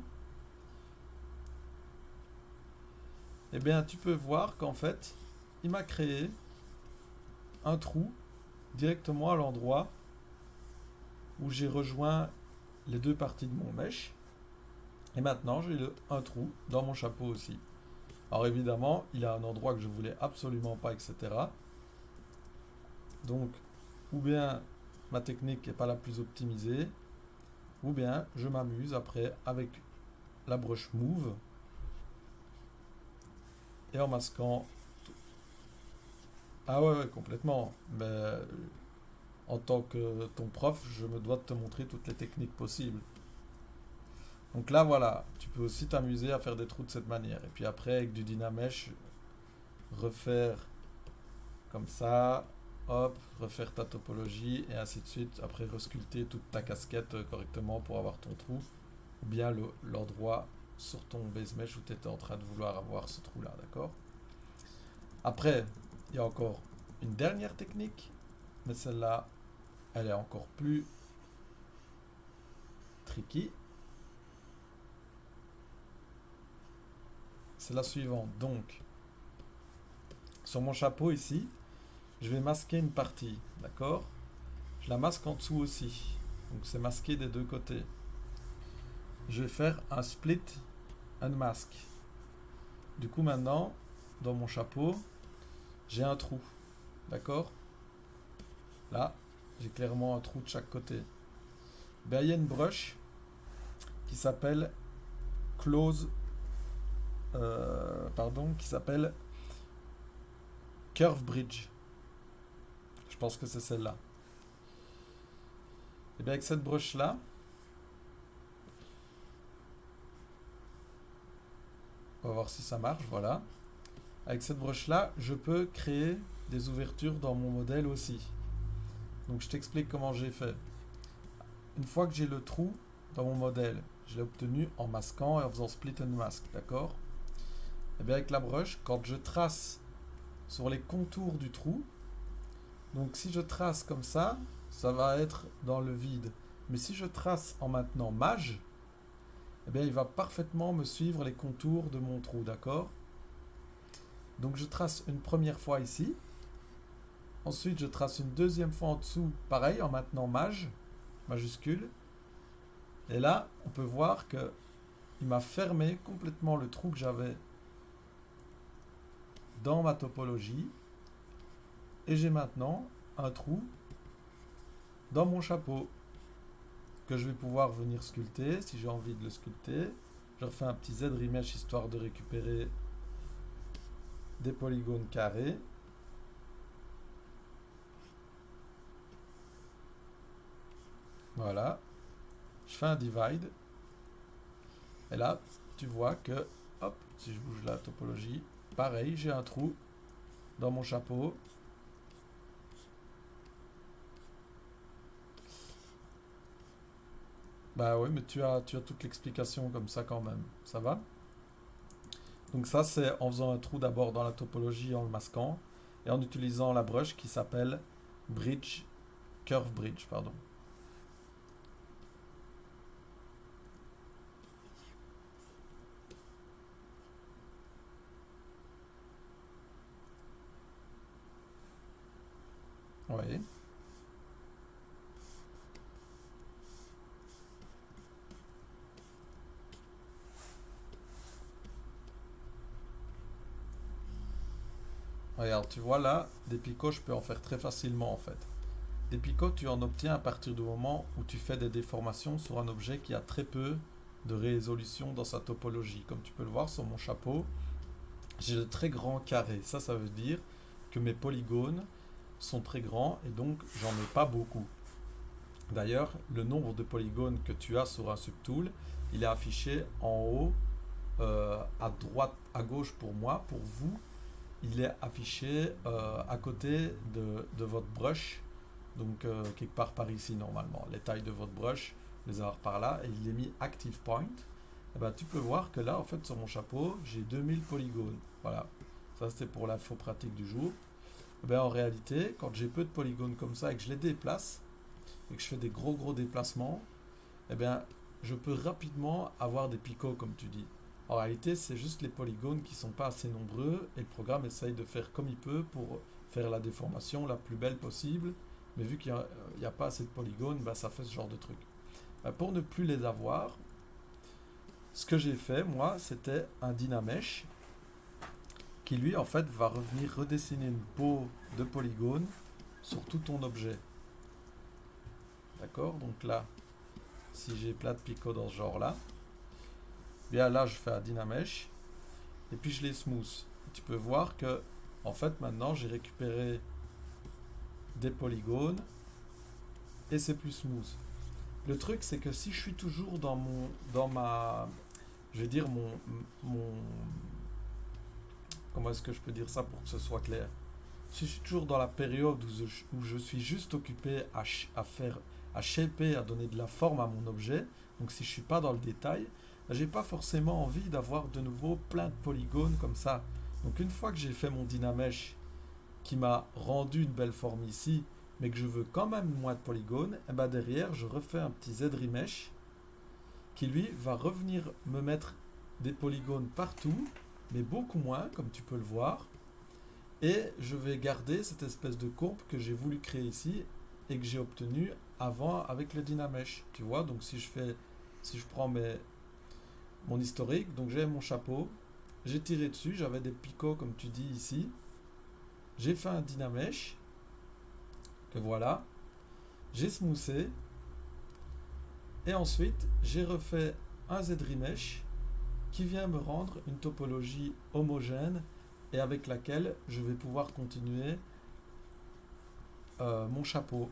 eh bien tu peux voir qu'en fait, il m'a créé un trou directement à l'endroit où j'ai rejoint les deux parties de mon mesh. Et maintenant, j'ai un trou dans mon chapeau aussi. Alors évidemment, il y a un endroit que je voulais absolument pas, etc. Donc, ou bien ma technique n'est pas la plus optimisée, ou bien je m'amuse après avec la brush Move et en masquant. Ah ouais, complètement. Mais en tant que ton prof, je me dois de te montrer toutes les techniques possibles. Donc là, voilà, tu peux aussi t'amuser à faire des trous de cette manière. Et puis après, avec du Dynamesh, refaire comme ça, hop, refaire ta topologie et ainsi de suite. Après, resculpter toute ta casquette correctement pour avoir ton trou. Ou bien l'endroit sur ton base mesh où tu étais en train de vouloir avoir ce trou-là, d'accord? Après, il y a encore une dernière technique, mais celle-là, elle est encore plus tricky. C'est la suivante. Donc, sur mon chapeau ici, je vais masquer une partie, d'accord? Je la masque en dessous aussi. Donc c'est masqué des deux côtés. Je vais faire un split unmask. Du coup maintenant, dans mon chapeau, j'ai un trou, d'accord? Là, j'ai clairement un trou de chaque côté. Ben, il y a une brush qui s'appelle qui s'appelle Curve Bridge. Je pense que c'est celle-là. Et bien avec cette brush-là, on va voir si ça marche, voilà. Avec cette brush-là, je peux créer des ouvertures dans mon modèle aussi. Donc je t'explique comment j'ai fait. Une fois que j'ai le trou dans mon modèle, je l'ai obtenu en masquant et en faisant split and mask, d'accord? Et bien avec la brush, quand je trace sur les contours du trou, donc si je trace comme ça va être dans le vide. Mais si je trace en maintenant mage, eh bien il va parfaitement me suivre les contours de mon trou, d'accord? Donc je trace une première fois ici. Ensuite je trace une deuxième fois en dessous, pareil, en maintenant mage, majuscule. Et là, on peut voir que il m'a fermé complètement le trou que j'avais dans ma topologie. Et j'ai maintenant un trou dans mon chapeau que je vais pouvoir venir sculpter si j'ai envie de le sculpter. Je refais un petit ZRemesh histoire de récupérer des polygones carrés. Voilà. Je fais un divide. Et là, tu vois que, hop, si je bouge la topologie, pareil, j'ai un trou dans mon chapeau. Bah oui, mais tu as toute l'explication comme ça quand même. Ça va? Donc ça, c'est en faisant un trou d'abord dans la topologie en le masquant et en utilisant la brush qui s'appelle Bridge, Curve Bridge, pardon. Oui. Regarde, tu vois là, des picots, je peux en faire très facilement en fait. Des picots, tu en obtiens à partir du moment où tu fais des déformations sur un objet qui a très peu de résolution dans sa topologie. Comme tu peux le voir sur mon chapeau, j'ai de très grands carrés. Ça veut dire que mes polygones sont très grands et donc j'en ai pas beaucoup. D'ailleurs, le nombre de polygones que tu as sur un subtool, il est affiché en haut, à droite, à gauche pour moi. Pour vous, il est affiché à côté de votre brush, donc quelque part par ici normalement. Les tailles de votre brush, les avoir par là, et il est mis Active Point. Et ben, tu peux voir que là, en fait, sur mon chapeau, j'ai 2000 polygones. Voilà, ça c'était pour l'info pratique du jour. Et ben, en réalité, quand j'ai peu de polygones comme ça et que je les déplace, et que je fais des gros déplacements, eh bien, je peux rapidement avoir des picots, comme tu dis. En réalité, c'est juste les polygones qui ne sont pas assez nombreux et le programme essaye de faire comme il peut pour faire la déformation la plus belle possible. Mais vu qu'il n'y a pas assez de polygones, bah, ça fait ce genre de truc. Bah, pour ne plus les avoir, ce que j'ai fait, moi, c'était un Dynamesh qui, lui, en fait, va revenir redessiner une peau de polygones sur tout ton objet. D'accord? Donc là, si j'ai plein de picots dans ce genre-là, bien là, je fais un Dynamesh et puis je les smooth. Tu peux voir que, en fait, maintenant, j'ai récupéré des polygones et c'est plus smooth. Le truc, c'est que si je suis toujours dans ma, je vais dire mon, comment est-ce que je peux dire ça pour que ce soit clair? Si je suis toujours dans la période où je suis juste occupé à faire, à shaper, à donner de la forme à mon objet, donc si je suis pas dans le détail, j'ai pas forcément envie d'avoir de nouveau plein de polygones comme ça. Donc une fois que j'ai fait mon Dynamesh qui m'a rendu une belle forme ici, mais que je veux quand même moins de polygones, et ben derrière je refais un petit Z-Remesh qui lui va revenir me mettre des polygones partout, mais beaucoup moins, comme tu peux le voir. Et je vais garder cette espèce de courbe que j'ai voulu créer ici et que j'ai obtenue avant avec le Dynamesh. Tu vois, donc si je prends mon historique, donc j'ai mon chapeau, j'ai tiré dessus, j'avais des picots comme tu dis ici, j'ai fait un Dynamesh, que voilà, j'ai smoothé, et ensuite j'ai refait un Z-Remesh qui vient me rendre une topologie homogène et avec laquelle je vais pouvoir continuer mon chapeau.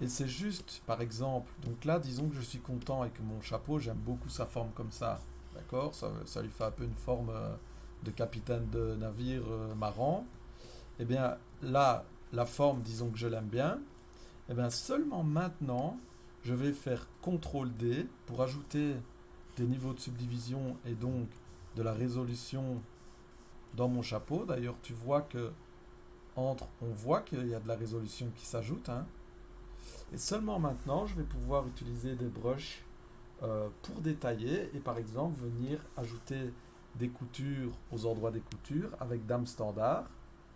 Et c'est juste, par exemple, donc là, disons que je suis content avec mon chapeau, j'aime beaucoup sa forme comme ça, d'accord, ça lui fait un peu une forme de capitaine de navire marrant. Et bien là, la forme, disons que je l'aime bien, et bien seulement maintenant, je vais faire CTRL D pour ajouter des niveaux de subdivision et donc de la résolution dans mon chapeau. D'ailleurs, tu vois que on voit qu'il y a de la résolution qui s'ajoute, hein. Et seulement maintenant, je vais pouvoir utiliser des brushes pour détailler et par exemple venir ajouter des coutures aux endroits des coutures avec dame standard.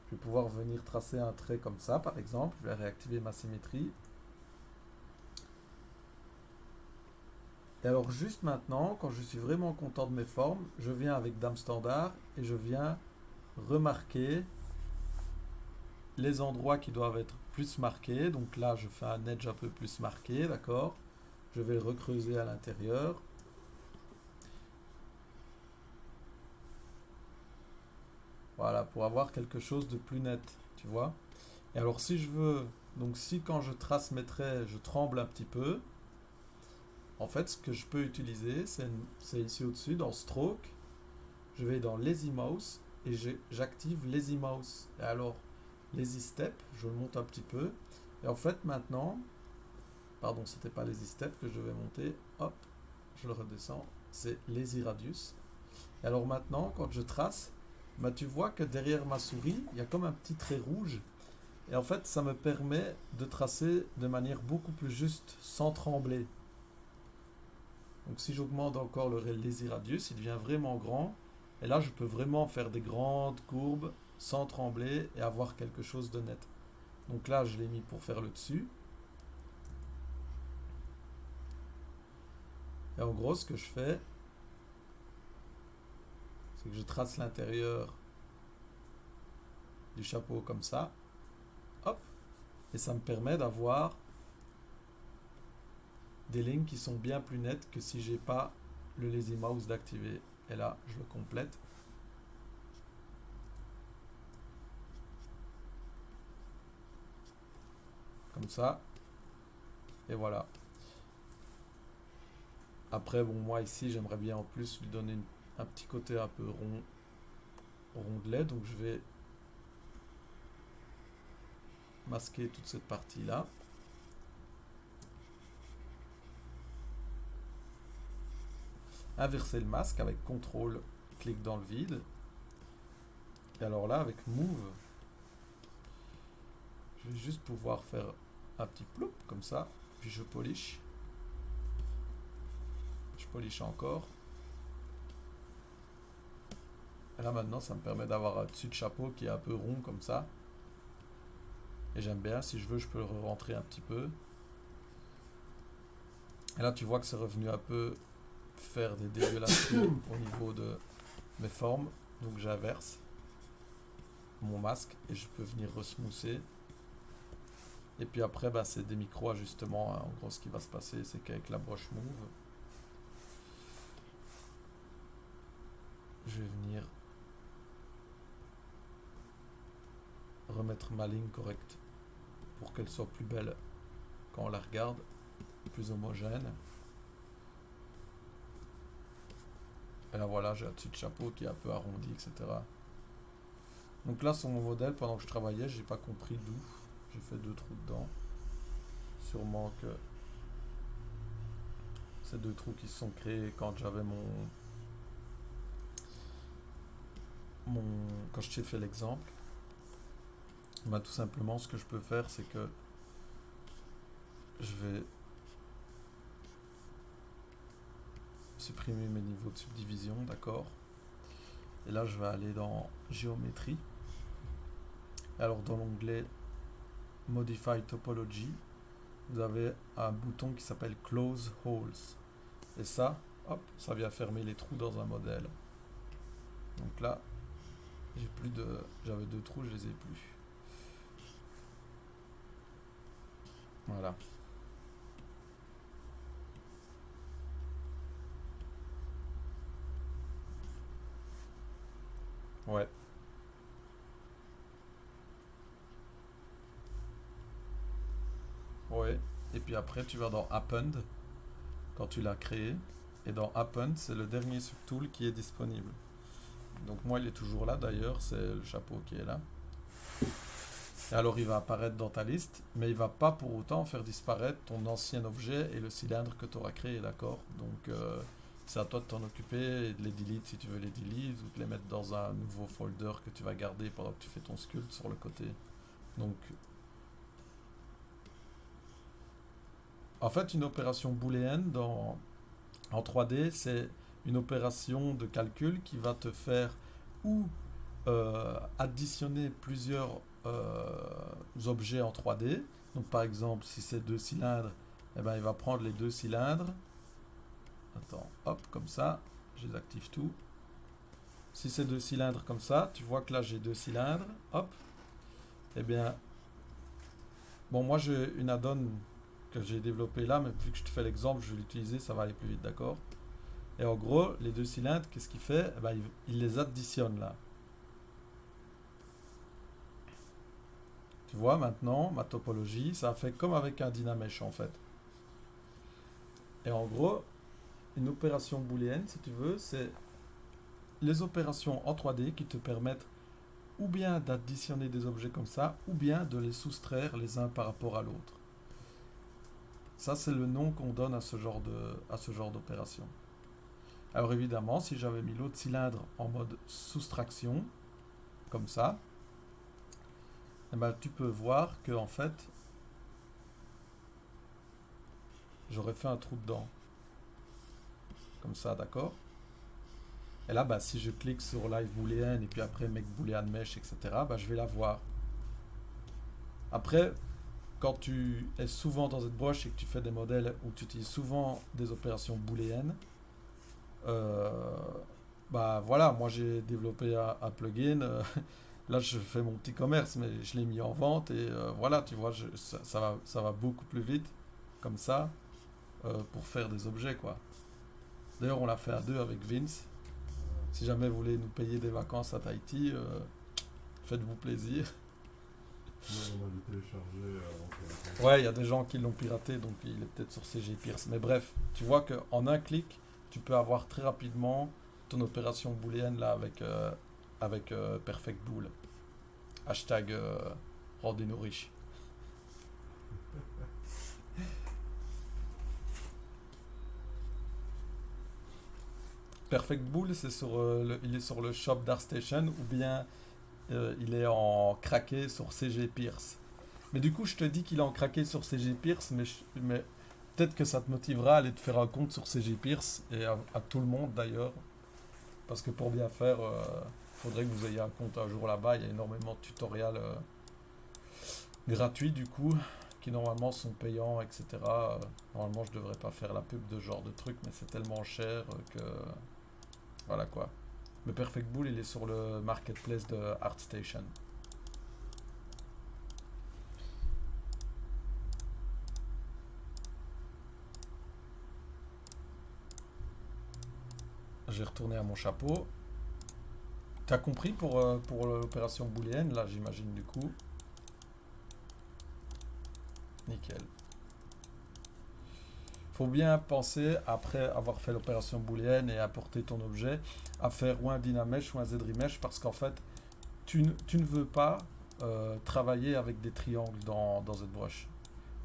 Je vais pouvoir venir tracer un trait comme ça par exemple. Je vais réactiver ma symétrie. Et alors juste maintenant, quand je suis vraiment content de mes formes, je viens avec dame standard et je viens remarquer les endroits qui doivent être plus marqués. Donc là, je fais un edge un peu plus marqué, d'accord? Je vais le recreuser à l'intérieur. Voilà, pour avoir quelque chose de plus net, tu vois? Et alors si je veux, donc si quand je trace mes traits, je tremble un petit peu, en fait, ce que je peux utiliser, c'est ici au-dessus, dans Stroke, je vais dans Lazy Mouse et j'active Lazy Mouse. Et alors, Lazy Step, je le monte un petit peu. Et en fait, maintenant, pardon, c'était pas Lazy Step que je devais monter. Hop, je le redescends. C'est Lazy Radius. Et alors maintenant, quand je trace, bah, tu vois que derrière ma souris, il y a comme un petit trait rouge. Et en fait, ça me permet de tracer de manière beaucoup plus juste, sans trembler. Donc si j'augmente encore le Lazy Radius, il devient vraiment grand. Et là, je peux vraiment faire des grandes courbes sans trembler et avoir quelque chose de net. Donc là, je l'ai mis pour faire le dessus. Et en gros, ce que je fais, c'est que je trace l'intérieur du chapeau comme ça. Hop. Et ça me permet d'avoir des lignes qui sont bien plus nettes que si j'ai pas le Lazy Mouse d'activer. Et là, je le complète. Comme ça. Et voilà. Après, bon, moi ici, j'aimerais bien en plus lui donner un petit côté un peu rondelet. Donc je vais masquer toute cette partie-là. Inverser le masque avec CTRL, clic dans le vide. Et alors là, avec Move, je vais juste pouvoir faire un petit ploup comme ça. Puis je polish. Je polish encore. Et là maintenant, ça me permet d'avoir un dessus de chapeau qui est un peu rond comme ça. Et j'aime bien, si je veux, je peux le rentrer un petit peu. Et là, tu vois que c'est revenu un peu faire des dégueulasseries au niveau de mes formes. Donc j'inverse mon masque et je peux venir resmousser. Et puis après, bah, c'est des micro-ajustements. En gros, ce qui va se passer, c'est qu'avec la broche Move, je vais venir remettre ma ligne correcte pour qu'elle soit plus belle quand on la regarde, plus homogène. Et là voilà, j'ai un dessus de chapeau qui est un peu arrondi, etc. Donc là sur mon modèle, pendant que je travaillais, j'ai pas compris d'où. J'ai fait 2 trous dedans. Sûrement que c'est 2 trous qui se sont créés quand j'avais quand je t'ai fait l'exemple. Bah, tout simplement, ce que je peux faire, c'est que je vais supprimer mes niveaux de subdivision, d'accord. Et là, je vais aller dans Géométrie. Alors, dans l'onglet Modify Topology, vous avez un bouton qui s'appelle Close Holes. Et ça, hop, ça vient fermer les trous dans un modèle. Donc là, j'avais 2 trous, je les ai plus. Voilà. Ouais. Ouais. Et puis après, tu vas dans Append, quand tu l'as créé. Et dans Append, c'est le dernier subtool qui est disponible. Donc moi, il est toujours là d'ailleurs, c'est le chapeau qui est là. Et alors, il va apparaître dans ta liste, mais il va pas pour autant faire disparaître ton ancien objet et le cylindre que tu auras créé, d'accord. Donc, c'est à toi de t'en occuper et de les delete si tu veux les delete ou de les mettre dans un nouveau folder que tu vas garder pendant que tu fais ton sculpt sur le côté. Donc, en fait, une opération booléenne en 3D, c'est une opération de calcul qui va te faire ou additionner plusieurs objets en 3D. Donc par exemple, si c'est 2 cylindres, eh ben, il va prendre les 2 cylindres. Attends, hop, comme ça, je les active tout. Si c'est 2 cylindres comme ça, tu vois que là j'ai 2 cylindres, hop. Eh bien, bon, moi j'ai une add-on que j'ai développée là, mais vu que je te fais l'exemple, je vais l'utiliser, ça va aller plus vite, d'accord. Et en gros, les 2 cylindres, qu'est-ce qu'il fait? Eh ben, il les additionne là. Tu vois maintenant, ma topologie, ça fait comme avec un Dynamesh en fait. Et en gros, une opération booléenne, si tu veux, c'est les opérations en 3D qui te permettent ou bien d'additionner des objets comme ça, ou bien de les soustraire les uns par rapport à l'autre. Ça, c'est le nom qu'on donne à ce genre d'opération. Alors évidemment, si j'avais mis l'autre cylindre en mode soustraction, comme ça, eh ben, tu peux voir que en fait, j'aurais fait un trou dedans. Comme ça, d'accord? Et là, bah, si je clique sur Live Boolean et puis après Make Boolean Mesh, etc., bah, je vais la voir. Après, quand tu es souvent dans cette broche et que tu fais des modèles où tu utilises souvent des opérations booléennes, euh, bah voilà, moi j'ai développé un plugin. Là, je fais mon petit commerce, mais je l'ai mis en vente et voilà, tu vois, ça va beaucoup plus vite comme ça pour faire des objets, quoi. D'ailleurs, on l'a fait à deux avec Vince. Si jamais vous voulez nous payer des vacances à Tahiti, faites-vous plaisir. Ouais, on a dû télécharger Ouais, il y a des gens qui l'ont piraté, donc il est peut-être sur CG Pierce. Mais bref, tu vois qu'en un clic, tu peux avoir très rapidement ton opération booléenne là avec Perfect Bool. Hashtag rendez-nous riches. Perfect Bool, il est sur le shop d'ArtStation ou bien il est en craqué sur CG Pierce. Mais du coup, je te dis qu'il est en craqué sur CG Pierce, mais peut-être que ça te motivera à aller te faire un compte sur CG Pierce et à tout le monde d'ailleurs. Parce que pour bien faire, il faudrait que vous ayez un compte un jour là-bas. Il y a énormément de tutoriels gratuits du coup, qui normalement sont payants, etc. Normalement, je devrais pas faire la pub de ce genre de truc, mais c'est tellement cher que voilà quoi. Le Perfect Bull, il est sur le marketplace de ArtStation. J'ai retourné à mon chapeau. T'as compris pour l'opération booléenne, là, j'imagine du coup. Nickel. Faut bien penser, après avoir fait l'opération booléenne et apporter ton objet, à faire ou un Dynamesh ou un ZRemesh parce qu'en fait, tu ne veux pas travailler avec des triangles dans ZBrush.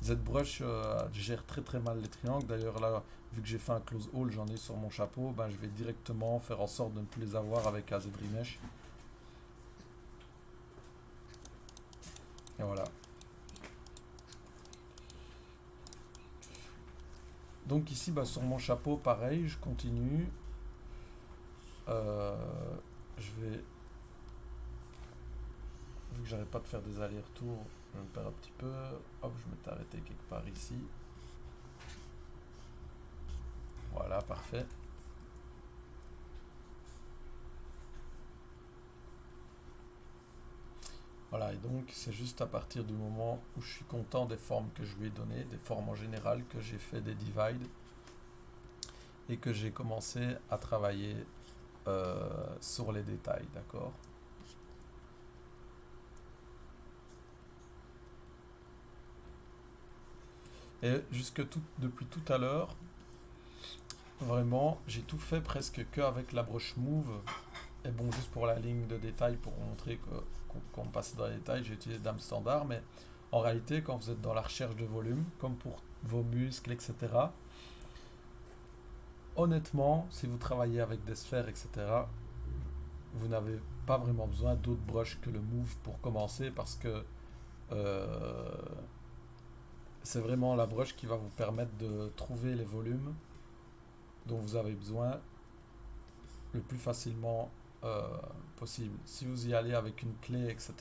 ZBrush gère très très mal les triangles. D'ailleurs là, vu que j'ai fait un close all, j'en ai sur mon chapeau, ben, je vais directement faire en sorte de ne plus les avoir avec un ZRemesh. Et voilà. Donc ici, bah, sur mon chapeau, pareil, je continue. Euh, je vais, vu que j'arrête pas de faire des allers-retours, je me perds un petit peu. Hop, je m'étais arrêté quelque part ici. Voilà, parfait. Voilà, et donc c'est juste à partir du moment où je suis content des formes que je lui ai données, des formes en général, que j'ai fait des divides et que j'ai commencé à travailler sur les détails, d'accord? Et depuis tout à l'heure, vraiment, j'ai tout fait presque qu'avec la broche Move. Et bon, juste pour la ligne de détail, pour montrer qu'on passe dans les détails, j'ai utilisé Dame Standard, mais en réalité, quand vous êtes dans la recherche de volume, comme pour vos muscles, etc., honnêtement, si vous travaillez avec des sphères, etc., vous n'avez pas vraiment besoin d'autres brushes que le Move pour commencer parce que euh, c'est vraiment la brush qui va vous permettre de trouver les volumes dont vous avez besoin le plus facilement possible. Si vous y allez avec une clé, etc.,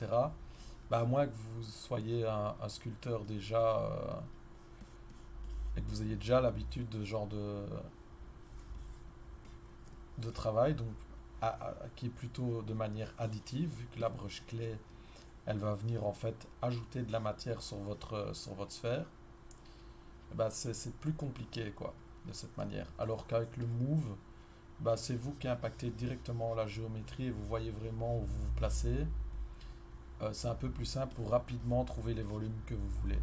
bah, à moins que vous soyez un sculpteur déjà et que vous ayez déjà l'habitude de ce genre de travail, donc qui est plutôt de manière additive, vu que la broche clé, elle va venir en fait ajouter de la matière sur votre sphère, et bah, c'est plus compliqué quoi, de cette manière. Alors qu'avec le move, bah, c'est vous qui impactez directement la géométrie et vous voyez vraiment où vous vous placez. C'est un peu plus simple pour rapidement trouver les volumes que vous voulez.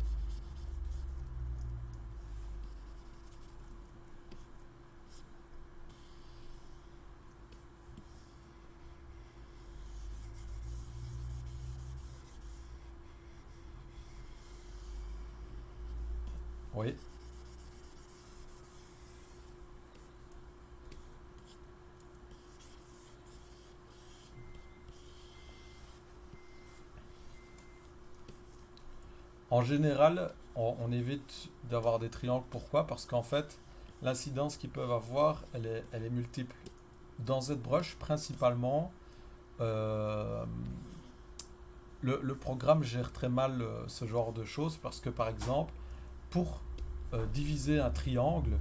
Oui. En général, on évite d'avoir des triangles. Pourquoi? Parce qu'en fait, l'incidence qu'ils peuvent avoir, elle est multiple. Dans ZBrush, principalement, euh, le programme gère très mal ce genre de choses parce que, par exemple, pour diviser un triangle,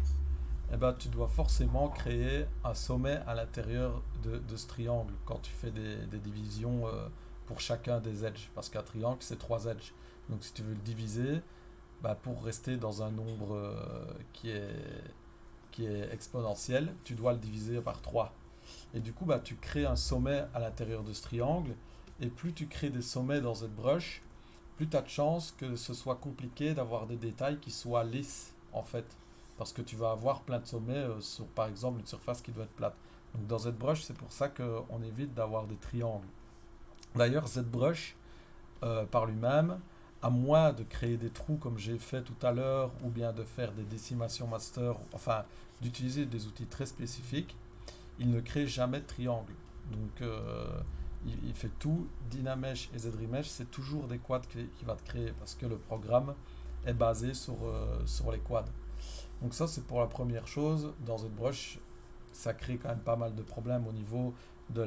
eh ben, tu dois forcément créer un sommet à l'intérieur de ce triangle quand tu fais des divisions pour chacun des edges. Parce qu'un triangle, c'est 3 edges. Donc si tu veux le diviser, bah, pour rester dans un nombre qui est exponentiel, tu dois le diviser par 3. Et du coup, bah, tu crées un sommet à l'intérieur de ce triangle. Et plus tu crées des sommets dans ZBrush, plus tu as de chances que ce soit compliqué d'avoir des détails qui soient lisses, en fait. Parce que tu vas avoir plein de sommets sur, par exemple, une surface qui doit être plate. Donc dans ZBrush, c'est pour ça qu'on évite d'avoir des triangles. D'ailleurs, ZBrush, par lui-même, à moins de créer des trous comme j'ai fait tout à l'heure, ou bien de faire des décimations master, enfin, d'utiliser des outils très spécifiques, il ne crée jamais de triangle. Donc, il fait tout. Dynamesh et ZRemesh, c'est toujours des quads qu'il va te créer parce que le programme est basé sur les quads. Donc ça, c'est pour la première chose. Dans ZBrush, ça crée quand même pas mal de problèmes au niveau de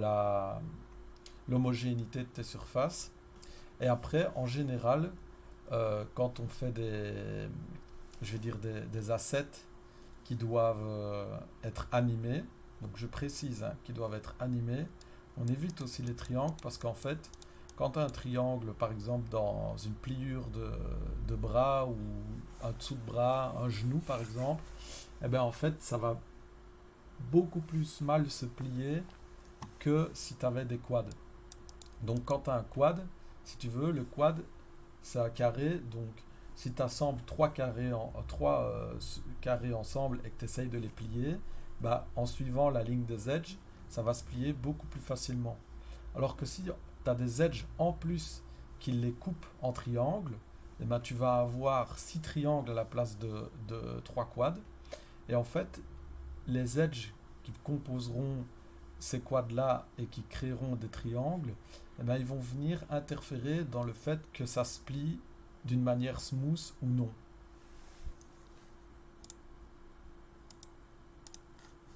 l'homogénéité de tes surfaces. Et après, en général, quand on fait je vais dire des assets qui doivent être animés, donc je précise, hein, qui doivent être animés, on évite aussi les triangles parce qu'en fait, quand tu as un triangle, par exemple, dans une pliure de bras ou un dessous de bras, un genou, par exemple, eh bien, en fait, ça va beaucoup plus mal se plier que si tu avais des quads. Donc, quand tu as un quad, si tu veux, le quad, c'est un carré. Donc, si tu assembles trois carrés ensemble et que tu essayes de les plier, bah, en suivant la ligne des edges, ça va se plier beaucoup plus facilement. Alors que si tu as des edges en plus qui les coupent en triangles, eh ben, tu vas avoir 6 triangles à la place de 3 quads. Et en fait, les edges qui composeront ces quads-là et qui créeront des triangles, eh ben, ils vont venir interférer dans le fait que ça se plie d'une manière smooth ou non.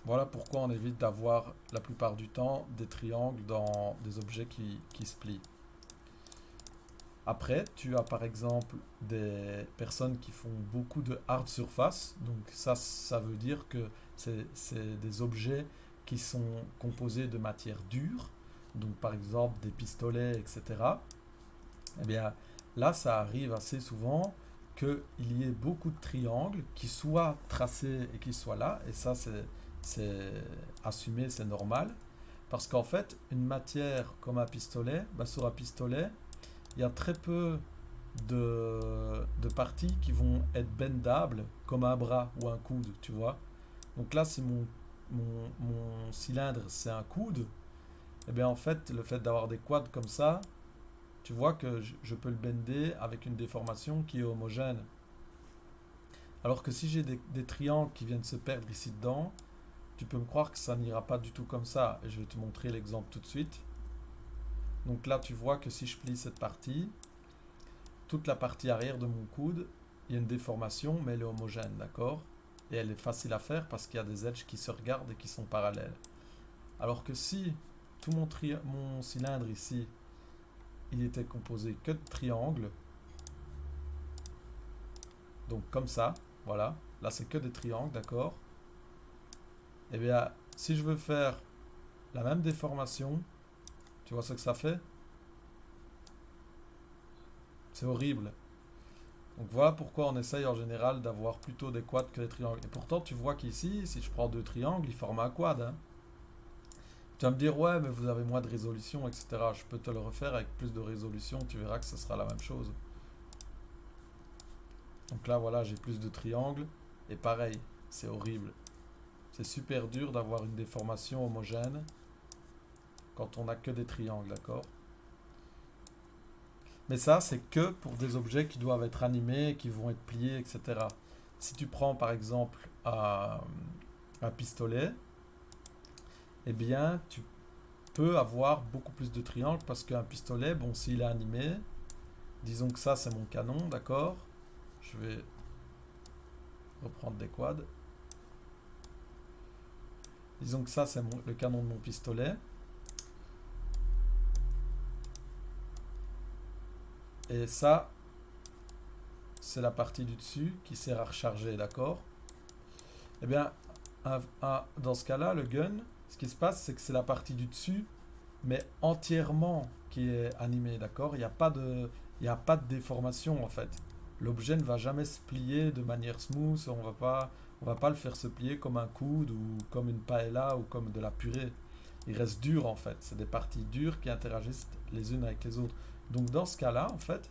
Voilà pourquoi on évite d'avoir la plupart du temps des triangles dans des objets qui se plient. Après, tu as par exemple des personnes qui font beaucoup de hard surface. Donc ça veut dire que c'est des objets qui sont composés de matière dure. Donc par exemple des pistolets, etc. Eh bien là, ça arrive assez souvent qu'il y ait beaucoup de triangles qui soient tracés et qui soient là. Et ça, c'est assumé, c'est normal. Parce qu'en fait, une matière comme un pistolet, bah, sur un pistolet, il y a très peu de parties qui vont être bendables comme un bras ou un coude, tu vois. Donc là, si mon cylindre c'est un coude, et bien en fait, le fait d'avoir des quads comme ça, tu vois que je peux le bender avec une déformation qui est homogène. Alors que si j'ai des triangles qui viennent se perdre ici dedans, tu peux me croire que ça n'ira pas du tout comme ça. Et je vais te montrer l'exemple tout de suite. Donc là, tu vois que si je plie cette partie, toute la partie arrière de mon coude, il y a une déformation, mais elle est homogène, d'accord? Et elle est facile à faire parce qu'il y a des edges qui se regardent et qui sont parallèles. Alors que si tout mon cylindre ici, il était composé que de triangles, donc comme ça, voilà, là c'est que des triangles, d'accord? Et bien, si je veux faire la même déformation, tu vois ce que ça fait? C'est horrible. Donc voilà pourquoi on essaye en général d'avoir plutôt des quads que des triangles. Et pourtant, tu vois qu'ici, si je prends 2 triangles, ils forment un quad, hein. Tu vas me dire, ouais, mais vous avez moins de résolution, etc. Je peux te le refaire avec plus de résolution, tu verras que ce sera la même chose. Donc là, voilà, j'ai plus de triangles. Et pareil, c'est horrible. C'est super dur d'avoir une déformation homogène quand on n'a que des triangles, d'accord? Mais ça, c'est que pour des objets qui doivent être animés, qui vont être pliés, etc. Si tu prends par exemple un pistolet, eh bien, tu peux avoir beaucoup plus de triangles parce qu'un pistolet, bon, s'il est animé, disons que ça c'est mon canon, d'accord? Je vais reprendre des quads. Disons que ça c'est le canon de mon pistolet. Et ça, c'est la partie du dessus qui sert à recharger, d'accord? Eh bien, dans ce cas-là, le gun, ce qui se passe, c'est que c'est la partie du dessus, mais entièrement qui est animée, d'accord? Il n'y a pas de déformation, en fait. L'objet ne va jamais se plier de manière smooth, on va pas le faire se plier comme un coude ou comme une paella ou comme de la purée. Il reste dur, en fait. C'est des parties dures qui interagissent les unes avec les autres. Donc, dans ce cas-là, en fait,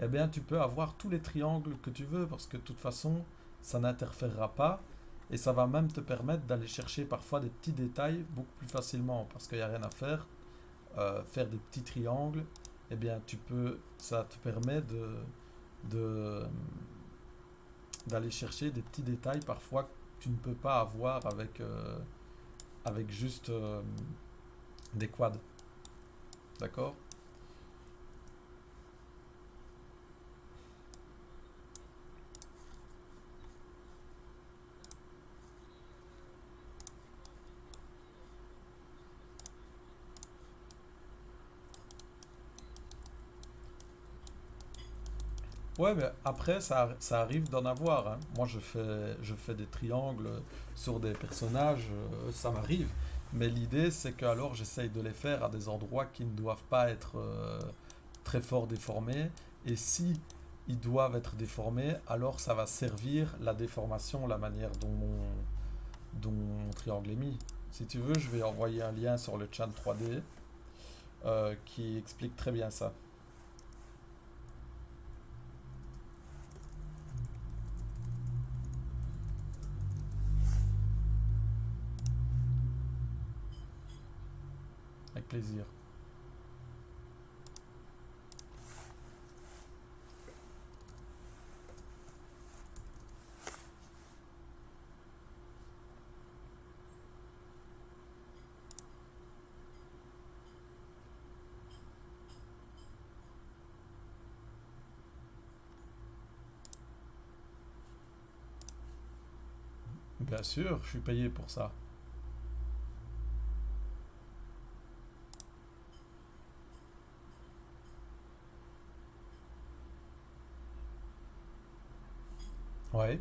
eh bien, tu peux avoir tous les triangles que tu veux parce que de toute façon, ça n'interférera pas et ça va même te permettre d'aller chercher parfois des petits détails beaucoup plus facilement parce qu'il n'y a rien à faire. Faire des petits triangles, eh bien, ça te permet de- d'aller chercher des petits détails parfois que tu ne peux pas avoir avec juste des quads. D'accord? Ouais, mais après, ça arrive d'en avoir, hein. Moi, je fais des triangles sur des personnages, ça m'arrive. Mais l'idée, c'est que alors j'essaye de les faire à des endroits qui ne doivent pas être très fort déformés. Et si ils doivent être déformés, alors ça va servir la déformation, la manière dont mon triangle est mis. Si tu veux, je vais envoyer un lien sur le chat 3D qui explique très bien ça. Avec plaisir. Bien sûr, je suis payé pour ça. Ouais.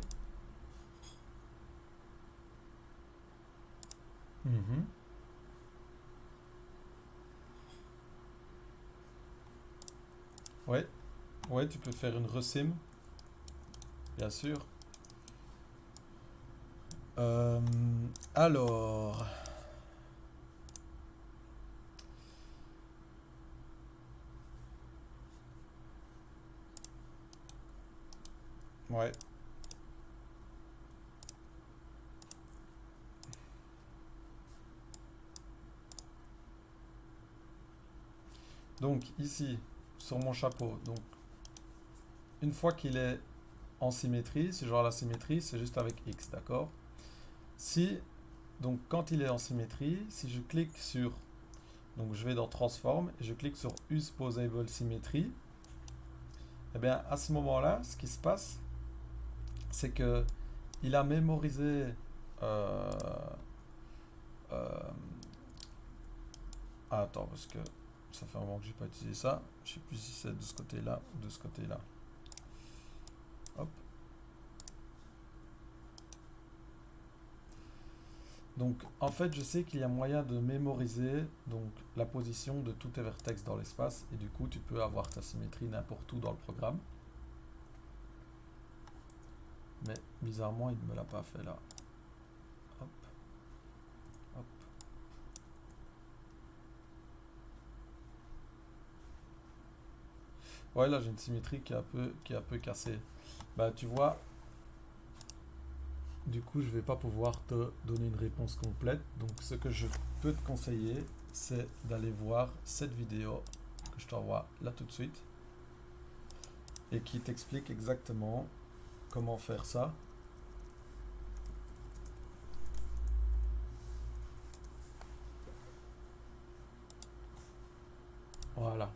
Mhm. Ouais. Ouais, tu peux faire une resim, bien sûr. Euh, alors, ouais. Donc ici, sur mon chapeau, donc une fois qu'il est en symétrie, si je vois la symétrie, c'est juste avec X, d'accord? Si, donc quand il est en symétrie, si je clique sur, donc je vais dans Transform et je clique sur Use Posable Symmetry, et bien à ce moment-là, ce qui se passe, c'est que il a mémorisé euh, euh, attends, parce que ça fait un moment que j'ai pas utilisé ça. Je sais plus si c'est de ce côté-là ou de ce côté-là. Hop. Donc, en fait, je sais qu'il y a moyen de mémoriser donc la position de tous tes vertex dans l'espace et du coup, tu peux avoir ta symétrie n'importe où dans le programme. Mais bizarrement, il ne me l'a pas fait là. Hop, hop. Ouais, là, j'ai une symétrie qui est un peu cassée. Bah, tu vois, du coup, je vais pas pouvoir te donner une réponse complète. Donc, ce que je peux te conseiller, c'est d'aller voir cette vidéo que je t'envoie là tout de suite et qui t'explique exactement comment faire ça. Voilà.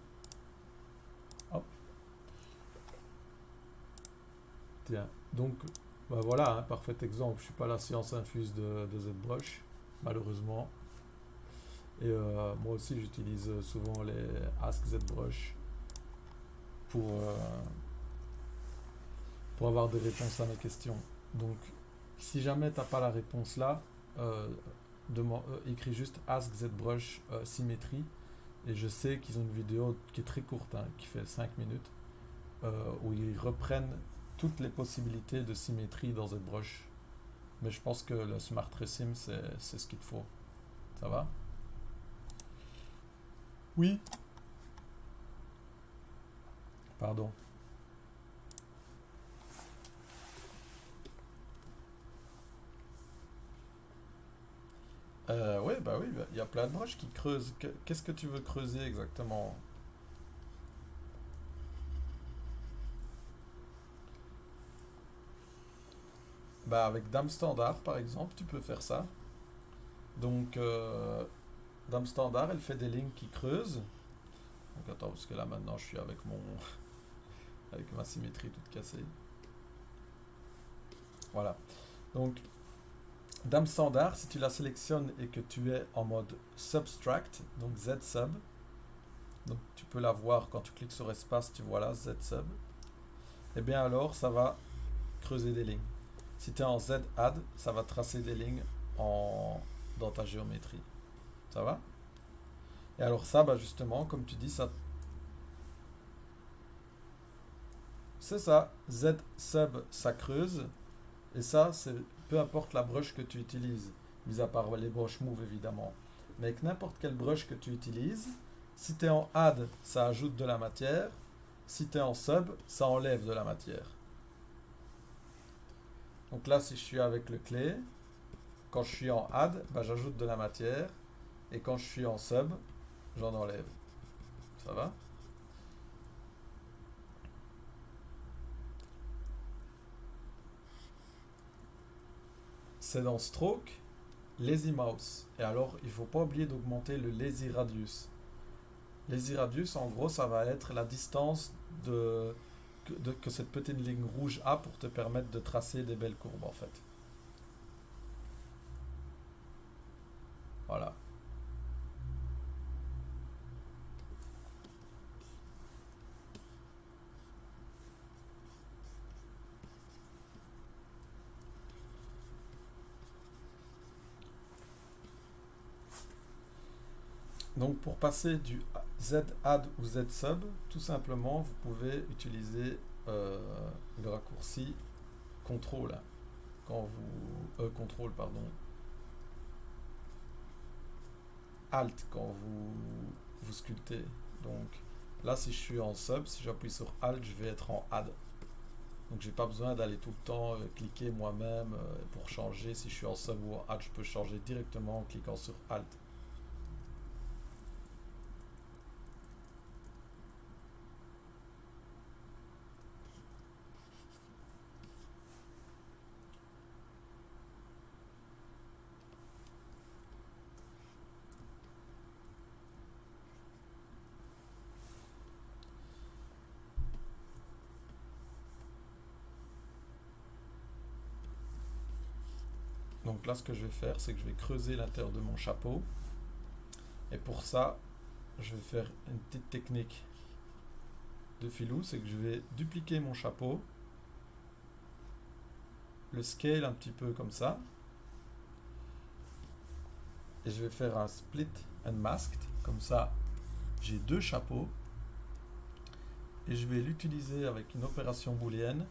Hop. Tiens, donc bah voilà, un parfait exemple. Je suis pas la science infuse de ZBrush, malheureusement. Et moi aussi, j'utilise souvent les Ask ZBrush pour, euh, pour avoir des réponses à mes questions. Donc, si jamais t'as pas la réponse là, euh, écris juste Ask ZBrush symétrie. Et je sais qu'ils ont une vidéo qui est très courte, hein, qui fait 5 minutes, où ils reprennent toutes les possibilités de symétrie dans ZBrush. Mais je pense que le Smart Resim, c'est ce qu'il te faut. Ça va? Oui. Pardon. Ouais, bah oui, il y a plein de brushes qui creusent. Qu'est-ce que tu veux creuser exactement? Bah avec Dame Standard, par exemple, tu peux faire ça. Donc, Dame Standard, elle fait des lignes qui creusent. Donc attends, parce que là maintenant, je suis avec avec ma symétrie toute cassée. Voilà. Donc, Dame Standard, si tu la sélectionnes et que tu es en mode Subtract, donc Z sub, donc tu peux la voir quand tu cliques sur espace, tu vois là, Z sub, et bien alors ça va creuser des lignes. Si tu es en Z add, ça va tracer des lignes dans ta géométrie. Ça va? Et alors ça, bah justement, comme tu dis, ça, c'est ça. Z sub, ça creuse. Et ça, c'est peu importe la brush que tu utilises, mis à part les brushes move évidemment. Mais avec n'importe quelle brush que tu utilises, si tu es en add, ça ajoute de la matière. Si tu es en sub, ça enlève de la matière. Donc là, si je suis avec le clé, quand je suis en add, bah, j'ajoute de la matière. Et quand je suis en sub, j'en enlève. Ça va? C'est dans Stroke, Lazy Mouse. Et alors, il ne faut pas oublier d'augmenter le Lazy Radius. Lazy Radius, en gros, ça va être la distance que cette petite ligne rouge a pour te permettre de tracer des belles courbes, en fait. Voilà. Donc, pour passer du Z add ou Z sub, tout simplement, vous pouvez utiliser le raccourci CTRL quand CTRL, pardon, Alt quand vous sculptez. Donc là, si je suis en sub, si j'appuie sur Alt, je vais être en add. Donc j'ai pas besoin d'aller tout le temps cliquer moi-même pour changer. Si je suis en sub ou en add, je peux changer directement en cliquant sur Alt. Donc là, ce que je vais faire, c'est que je vais creuser l'intérieur de mon chapeau. Et pour ça, je vais faire une petite technique de filou, c'est que je vais dupliquer mon chapeau, le scale un petit peu comme ça, et je vais faire un split and masked, comme ça j'ai deux chapeaux, et je vais l'utiliser avec une opération booléenne,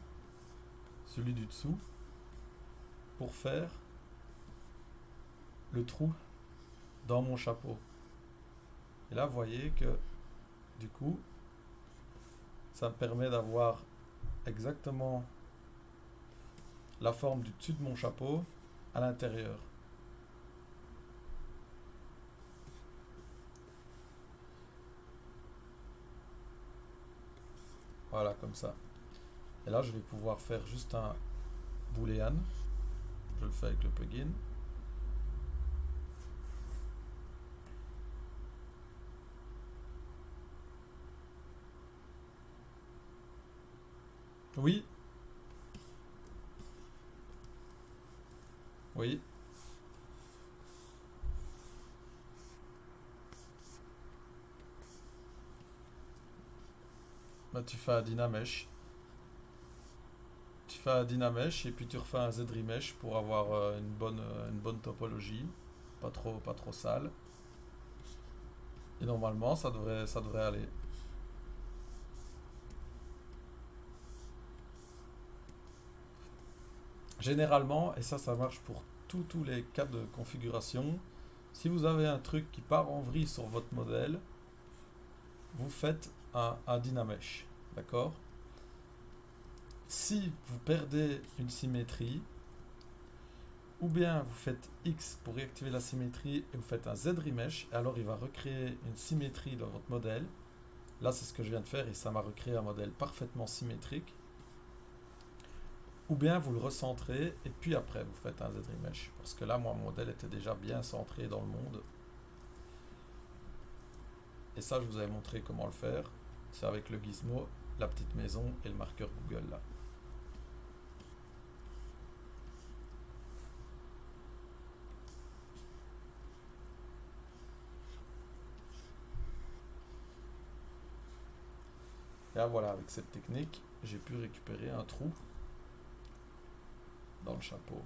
celui du dessous, pour faire le trou dans mon chapeau. Et là, vous voyez que du coup, ça me permet d'avoir exactement la forme du dessus de mon chapeau à l'intérieur. Voilà, comme ça. Et là, je vais pouvoir faire juste un boolean. Je le fais avec le plugin. Oui, Oui. Bah, tu fais un Dynamesh. Tu fais un Dynamesh et puis tu refais un ZRemesh pour avoir une bonne topologie. Pas trop sale. Et normalement, ça devrait aller. Généralement, et ça marche pour tous les cas de configuration, si vous avez un truc qui part en vrille sur votre modèle, vous faites un Dynamesh. D'accord? Si vous perdez une symétrie, ou bien vous faites X pour réactiver la symétrie et vous faites un ZRemesh, et alors il va recréer une symétrie dans votre modèle. Là, c'est ce que je viens de faire et ça m'a recréé un modèle parfaitement symétrique. Ou bien vous le recentrez et puis après vous faites un ZRemesh. Parce que là, mon modèle était déjà bien centré dans le monde. Et ça, je vous avais montré comment le faire. C'est avec le gizmo, la petite maison et le marqueur Google là. Et là, voilà, avec cette technique, j'ai pu récupérer un trou dans le chapeau.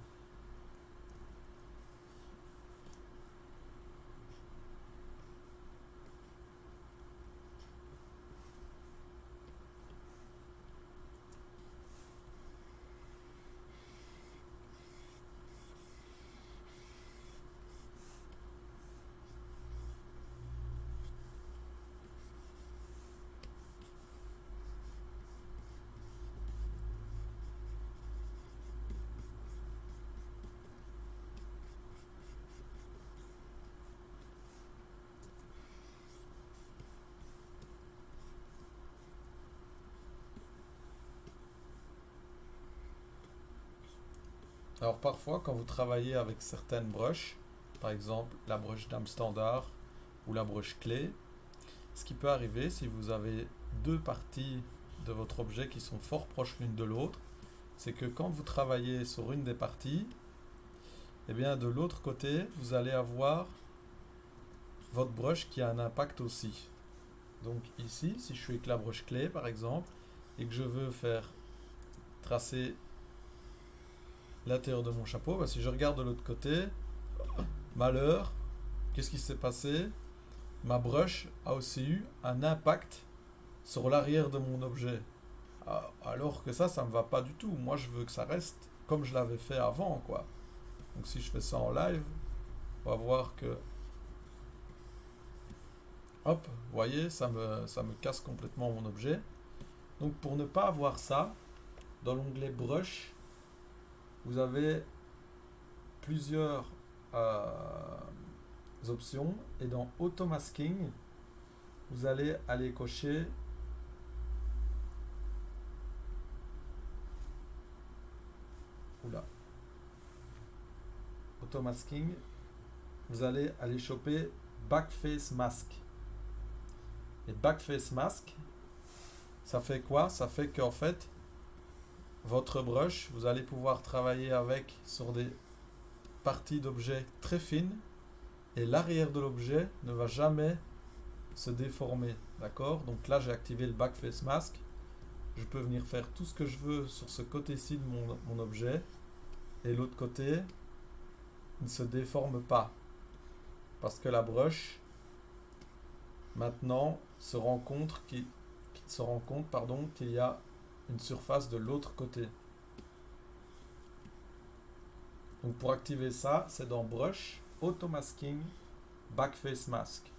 Alors parfois, quand vous travaillez avec certaines brushes, par exemple la brush dame standard ou la brush clé, ce qui peut arriver si vous avez deux parties de votre objet qui sont fort proches l'une de l'autre, c'est que quand vous travaillez sur une des parties, et bien de l'autre côté, vous allez avoir votre brush qui a un impact aussi. Donc ici, si je suis avec la brush clé par exemple, et que je veux faire tracer l'intérieur de mon chapeau, bah, si je regarde de l'autre côté, malheur, qu'est-ce qui s'est passé? Ma brush a aussi eu un impact sur l'arrière de mon objet. Alors que ça me va pas du tout. Moi, je veux que ça reste comme je l'avais fait avant, quoi. Donc si je fais ça en live, on va voir que, hop, vous voyez, ça me casse complètement mon objet. Donc pour ne pas avoir ça, dans l'onglet brush, vous avez plusieurs options et dans auto masking, vous allez aller cocher auto masking, vous allez aller choper backface mask. Et backface mask, ça fait quoi? Ça fait qu'en fait, votre brush, vous allez pouvoir travailler avec sur des parties d'objets très fines et l'arrière de l'objet ne va jamais se déformer. D'accord? Donc là, j'ai activé le backface mask. Je peux venir faire tout ce que je veux sur ce côté-ci de mon objet et l'autre côté ne se déforme pas parce que la brush maintenant se rend compte qu'il y a une surface de l'autre côté. Donc pour activer ça, c'est dans Brush, Auto Masking, Backface Mask.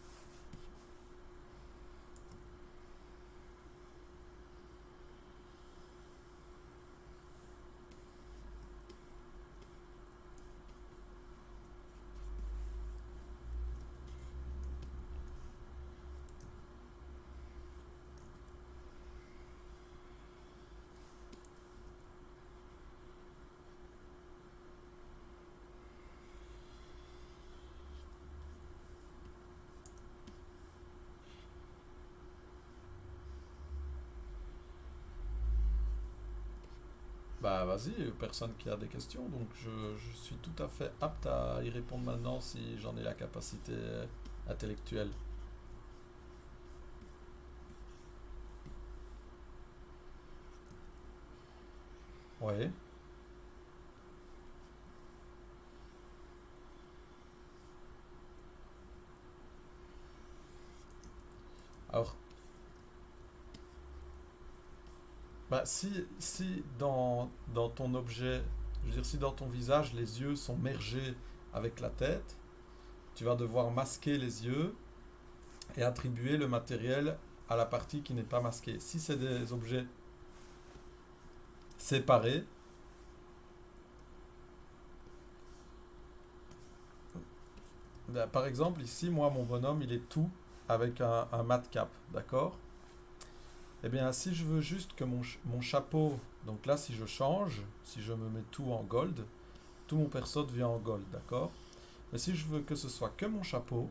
Bah vas-y, personne qui a des questions, donc je suis tout à fait apte à y répondre maintenant si j'en ai la capacité intellectuelle. Oui. Alors, bah si dans ton objet, je veux dire, si dans ton visage les yeux sont mergés avec la tête, tu vas devoir masquer les yeux et attribuer le matériel à la partie qui n'est pas masquée. Si c'est des objets séparés, bah, par exemple ici, moi mon bonhomme il est tout avec un mat cap, d'accord? Eh bien si je veux juste que mon chapeau, donc là si je change, si je me mets tout en gold, tout mon perso devient en gold, d'accord? Mais si je veux que ce soit que mon chapeau,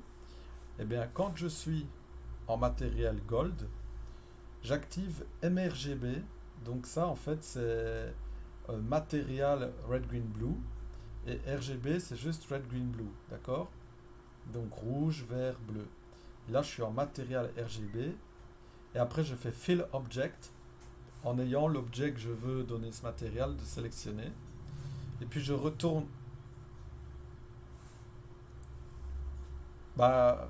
eh bien quand je suis en matériel gold, j'active MRGB. Donc ça en fait c'est matériel red green blue et RGB c'est juste red green blue, d'accord? Donc rouge, vert, bleu. Et là je suis en matériel RGB et après je fais fill object en ayant l'objet que je veux donner ce matériel de sélectionner. Et puis je retourne. Bah,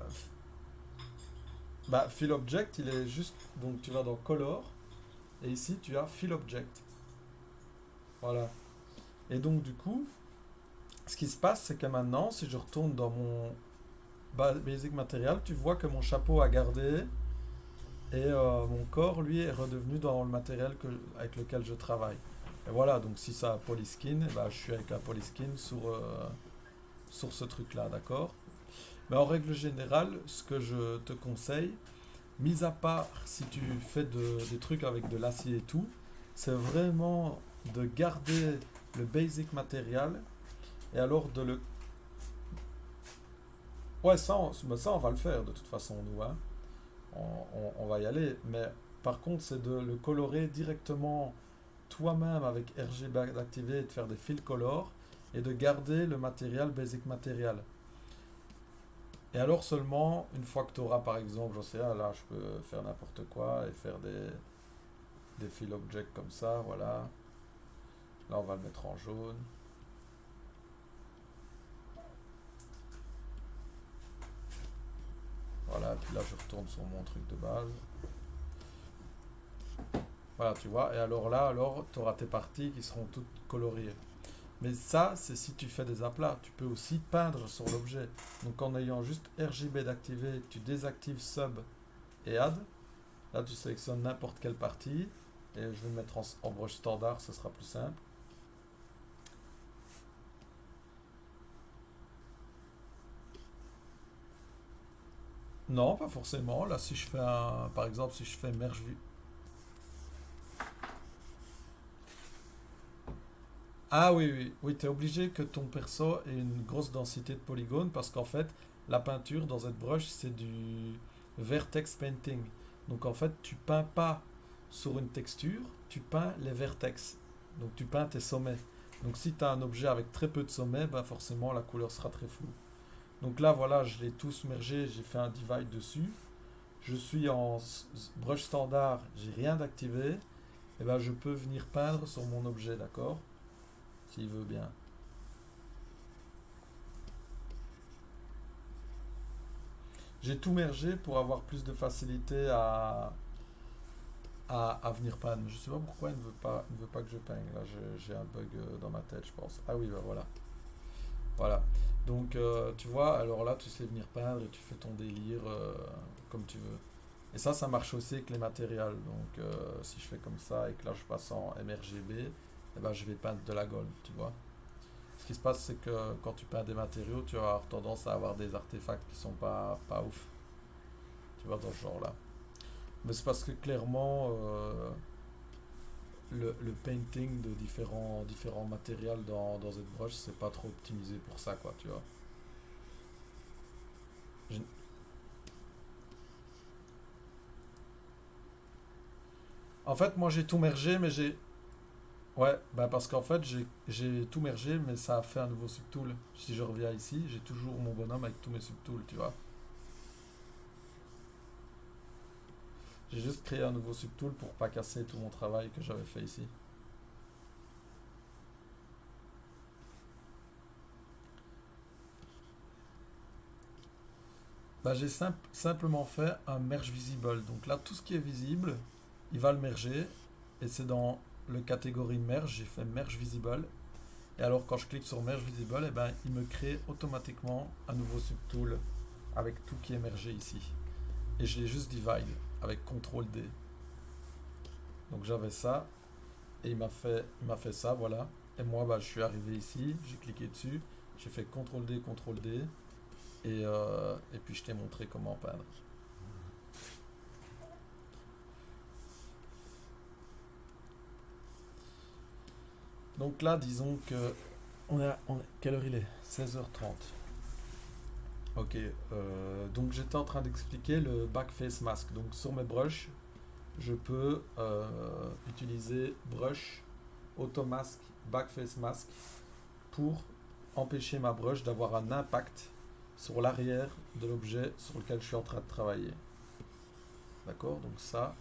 bah fill object il est juste. Donc tu vas dans color et ici tu as fill object. Voilà. Et donc du coup, ce qui se passe c'est que maintenant si je retourne dans mon basic material, tu vois que mon chapeau a gardé et mon corps lui est redevenu dans le matériel avec lequel je travaille. Et voilà, donc si ça a polyskin, bah, je suis avec la polyskin sur ce truc-là, d'accord? Mais en règle générale, ce que je te conseille, mis à part si tu fais des trucs avec de l'acier et tout, c'est vraiment de garder le basic matériel et alors de le... Ouais, ça on va le faire de toute façon, nous, hein. On va y aller, mais par contre, c'est de le colorer directement toi-même avec RGB activé et de faire des fill color et de garder le matériel basic matériel. Et alors seulement, une fois que tu auras par exemple, je sais, là je peux faire n'importe quoi et faire des fill objects comme ça, voilà. Là on va le mettre en jaune. Voilà, puis là je retourne sur mon truc de base. Voilà, tu vois. Et alors là, alors tu auras tes parties qui seront toutes coloriées. Mais ça, c'est si tu fais des aplats. Tu peux aussi peindre sur l'objet. Donc en ayant juste RGB d'activer, tu désactives sub et add. Là, tu sélectionnes n'importe quelle partie. Et je vais le mettre en brush standard, ce sera plus simple. Non, pas forcément. Là, si je fais par exemple, si je fais merge vue. Ah oui, oui, oui, tu es obligé que ton perso ait une grosse densité de polygones parce qu'en fait, la peinture dans ZBrush, c'est du vertex painting. Donc en fait, tu peins pas sur une texture, tu peins les vertex. Donc tu peins tes sommets. Donc si tu as un objet avec très peu de sommets, ben forcément la couleur sera très floue. Donc là, voilà, je l'ai tout submergé, j'ai fait un divide dessus. Je suis en brush standard, j'ai rien d'activé. Et ben je peux venir peindre sur mon objet, d'accord? S'il veut bien. J'ai tout mergé pour avoir plus de facilité à venir peindre. Je sais pas pourquoi il ne veut pas que je peigne. Là, j'ai un bug dans ma tête, je pense. Ah oui, bah voilà. Voilà. Donc, tu vois, alors là, tu sais venir peindre et tu fais ton délire comme tu veux. Et ça marche aussi avec les matériels. Donc, si je fais comme ça et que là, je passe en MRGB, eh ben, je vais peindre de la gold, tu vois. Ce qui se passe, c'est que quand tu peins des matériaux, tu vas avoir tendance à avoir des artefacts qui sont pas ouf. Tu vois, dans ce genre-là. Mais c'est parce que clairement, le painting de différents matériels dans ZBrush, c'est pas trop optimisé pour ça, quoi, tu vois. Je- En fait, moi j'ai tout mergé, mais j'ai. Ouais, bah parce qu'en fait, j'ai tout mergé, mais ça a fait un nouveau subtool. Si je reviens ici, j'ai toujours mon bonhomme avec tous mes subtools, tu vois. J'ai juste créé un nouveau subtool pour pas casser tout mon travail que j'avais fait ici. Bah, j'ai simplement fait un merge visible. Donc là, tout ce qui est visible, il va le merger. Et c'est dans le catégorie merge, j'ai fait merge visible. Et alors, quand je clique sur merge visible, eh ben, il me crée automatiquement un nouveau subtool avec tout qui est mergé ici. Et je l'ai juste divide avec CTRL D. Donc j'avais ça et il m'a fait ça, voilà. Et moi, bah, je suis arrivé ici, j'ai cliqué dessus, j'ai fait CTRL D, CTRL D. Et puis je t'ai montré comment peindre. Donc là, disons que quelle heure il est? 16h30. Ok, donc j'étais en train d'expliquer le backface mask. Donc sur mes brushes, je peux utiliser brush, automask, backface mask pour empêcher ma brush d'avoir un impact sur l'arrière de l'objet sur lequel je suis en train de travailler. D'accord? Donc ça,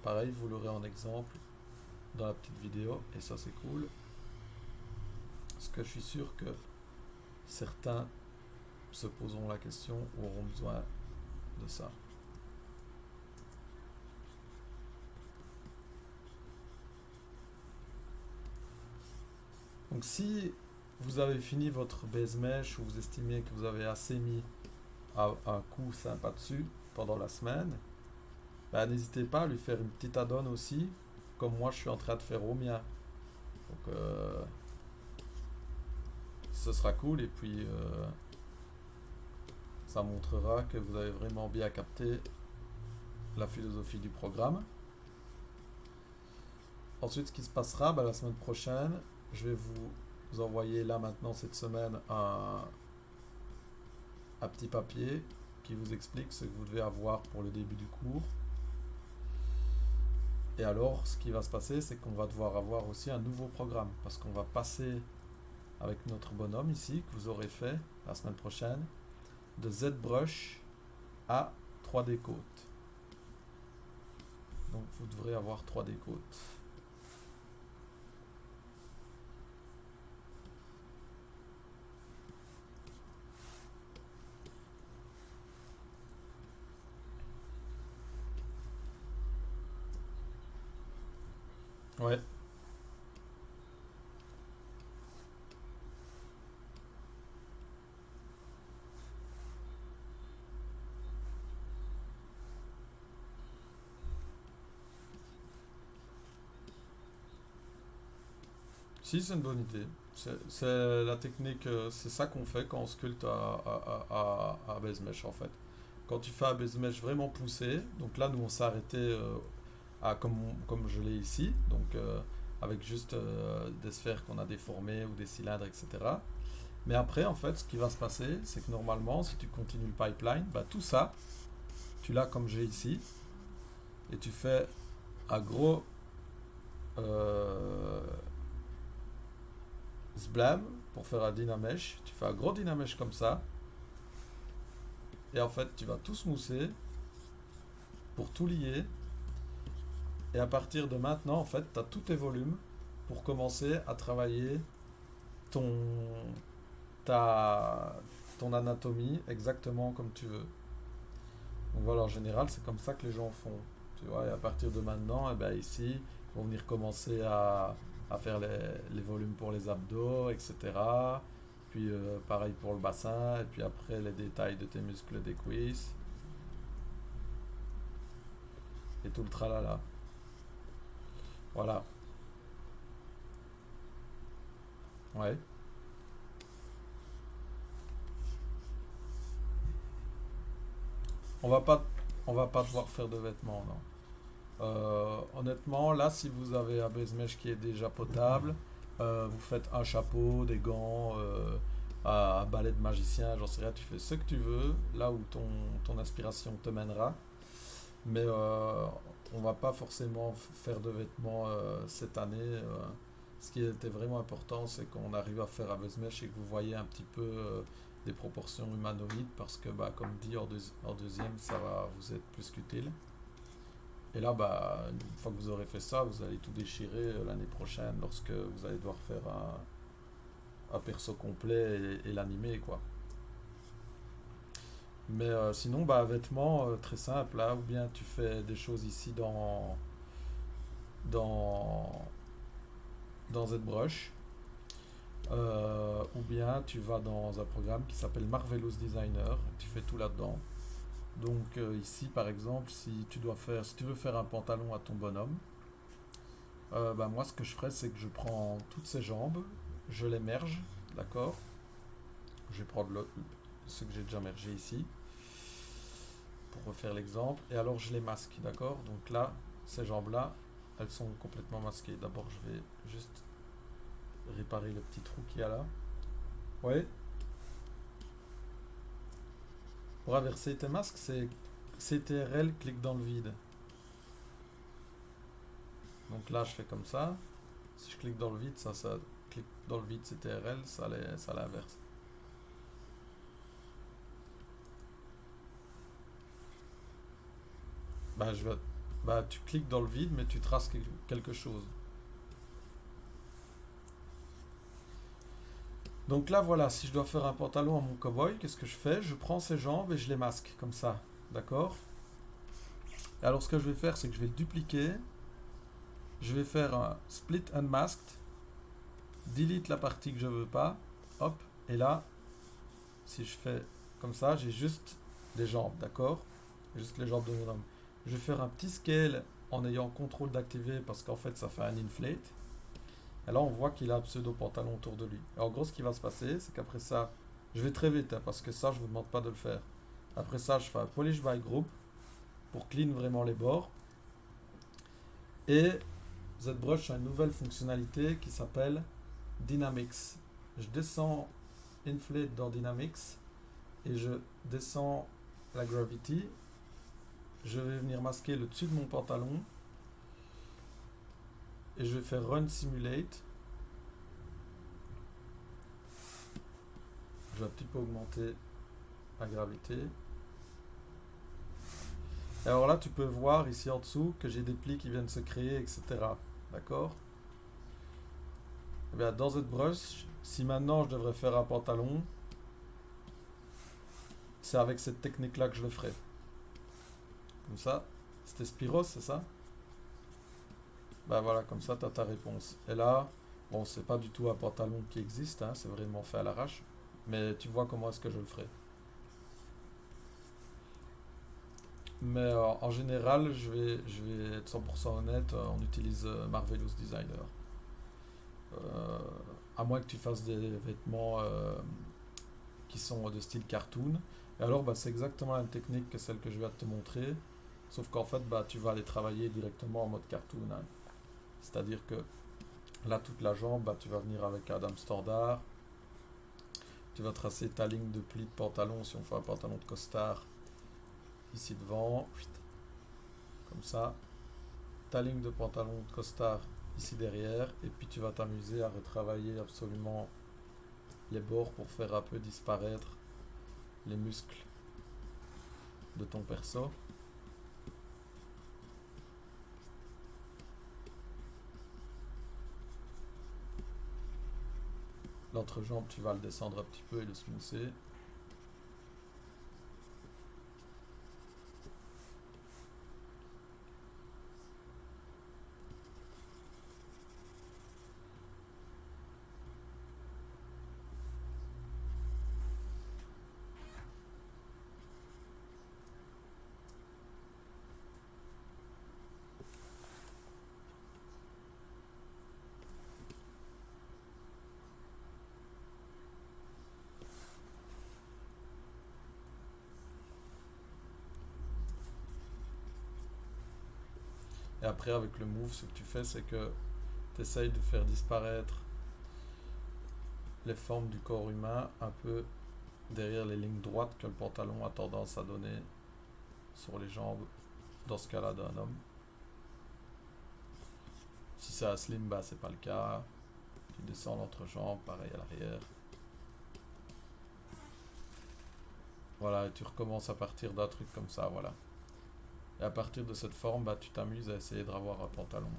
pareil, vous l'aurez en exemple dans la petite vidéo et ça c'est cool. Parce que je suis sûr que certains se poseront la question ou auront besoin de ça. Donc si vous avez fini votre base mesh ou vous estimez que vous avez assez mis un coup sympa dessus pendant la semaine, bah, n'hésitez pas à lui faire une petite add-on aussi, comme moi je suis en train de faire au mien. Donc ce sera cool et puis ça montrera que vous avez vraiment bien capté la philosophie du programme. Ensuite, ce qui se passera, bah, la semaine prochaine, je vais vous envoyer là maintenant cette semaine un petit papier qui vous explique ce que vous devez avoir pour le début du cours. Et alors, ce qui va se passer, c'est qu'on va devoir avoir aussi un nouveau programme parce qu'on va passer avec notre bonhomme ici, que vous aurez fait la semaine prochaine, de ZBrush à 3D Coat. Donc, vous devrez avoir 3D Coat. Ouais. Si, c'est une bonne idée. C'est la technique, c'est ça qu'on fait quand on sculpte à base mesh en fait. Quand tu fais un base mesh vraiment poussé, donc là nous on s'est arrêté à comme je l'ai ici, donc avec juste des sphères qu'on a déformées ou des cylindres, etc. Mais après en fait ce qui va se passer, c'est que normalement si tu continues le pipeline, bah, tout ça, tu l'as comme j'ai ici, et tu fais un gros euh, Sblam pour faire un Dynamesh. Tu fais un gros Dynamesh comme ça. Et en fait, tu vas tout smousser pour tout lier. Et à partir de maintenant, en fait, tu as tous tes volumes pour commencer à travailler ton, ta, ton anatomie exactement comme tu veux. Donc voilà, en général, c'est comme ça que les gens font. Tu vois, et à partir de maintenant, eh ben, ici, ils vont venir commencer à faire les volumes pour les abdos, etc. Puis pareil pour le bassin, et puis après les détails de tes muscles des cuisses, et tout le tralala. Voilà. Ouais. On va pas, on va pas devoir faire de vêtements, non. Honnêtement, là, si vous avez un base mesh qui est déjà potable, vous faites un chapeau, des gants, un balai de magicien, j'en sais rien, tu fais ce que tu veux, là où ton inspiration te mènera. Mais on va pas forcément faire de vêtements cette année. Ce qui était vraiment important, c'est qu'on arrive à faire avec Mesh et que vous voyez un petit peu des proportions humanoïdes parce que, bah, comme dit en deuxième, ça va vous être plus qu'utile. Et là, bah, une fois que vous aurez fait ça, vous allez tout déchirer l'année prochaine lorsque vous allez devoir faire un perso complet et l'animer, quoi. Mais sinon, bah, vêtements, très simple, là, ou bien tu fais des choses ici dans, dans ZBrush, ou bien tu vas dans un programme qui s'appelle Marvelous Designer, tu fais tout là-dedans. Donc ici, par exemple, si tu veux faire un pantalon à ton bonhomme, bah, moi, ce que je ferais, c'est que je prends toutes ses jambes, je les merge, d'accord? Je vais prendre ce que j'ai déjà mergé ici, pour refaire l'exemple, et alors je les masque, d'accord? Donc là, ces jambes-là, elles sont complètement masquées. D'abord, je vais juste réparer le petit trou qu'il y a là. Oui. Pour inverser tes masques, c'est CTRL, clique dans le vide. Donc là, je fais comme ça. Si je clique dans le vide, ça clique dans le vide CTRL, ça l'inverse. Bah, bah, tu cliques dans le vide, mais tu traces quelque chose. Donc là, voilà, si je dois faire un pantalon à mon cowboy, qu'est-ce que je fais? Je prends ses jambes et je les masque, comme ça. D'accord? Alors, ce que je vais faire, c'est que je vais le dupliquer. Je vais faire un split unmasked. Delete la partie que je veux pas. Hop. Et là, si je fais comme ça, j'ai juste des jambes, d'accord? Juste les jambes de mon homme. Je vais faire un petit scale en ayant contrôle d'activer parce qu'en fait, ça fait un inflate. Et là, on voit qu'il a un pseudo pantalon autour de lui. Et en gros, ce qui va se passer, c'est qu'après ça, je vais très vite, hein, parce que ça, je vous demande pas de le faire. Après ça, je fais un polish by group pour clean vraiment les bords. Et ZBrush a une nouvelle fonctionnalité qui s'appelle Dynamics. Je descends Inflate dans Dynamics et je descends la Gravity. Je vais venir masquer le dessus de mon pantalon et je vais faire Run Simulate. Je vais un petit peu augmenter la gravité. Et alors là, tu peux voir ici en dessous que j'ai des plis qui viennent se créer, etc. D'accord? Et bien, dans ZBrush, si maintenant je devrais faire un pantalon, c'est avec cette technique-là que je le ferai. Comme ça. C'était Spiros, c'est ça? Ben voilà, comme ça, tu as ta réponse. Et là, bon, c'est pas du tout un pantalon qui existe, hein, c'est vraiment fait à l'arrache. Mais tu vois comment est-ce que je le ferai. Mais en général, je vais être 100% honnête, on utilise Marvelous Designer. Euh, à moins que tu fasses des vêtements qui sont de style cartoon. Et alors, bah, c'est exactement la même technique que celle que je viens de te montrer. Sauf qu'en fait, bah, tu vas aller travailler directement en mode cartoon, hein. C'est-à-dire que là, toute la jambe, bah, tu vas venir avec Adam Standard. Tu vas tracer ta ligne de pli de pantalon si on fait un pantalon de costard ici devant. Comme ça. Ta ligne de pantalon de costard ici derrière. Et puis tu vas t'amuser à retravailler absolument les bords pour faire un peu disparaître les muscles de ton perso. L'entrejambe, tu vas le descendre un petit peu et le smoother. Et après, avec le move, ce que tu fais, c'est que tu essayes de faire disparaître les formes du corps humain un peu derrière les lignes droites que le pantalon a tendance à donner sur les jambes, dans ce cas-là d'un homme. Si c'est à slim, bah c'est pas le cas. Tu descends l'entrejambe, pareil à l'arrière. Voilà, et tu recommences à partir d'un truc comme ça, voilà. Et à partir de cette forme, bah tu t'amuses à essayer de revoir un pantalon.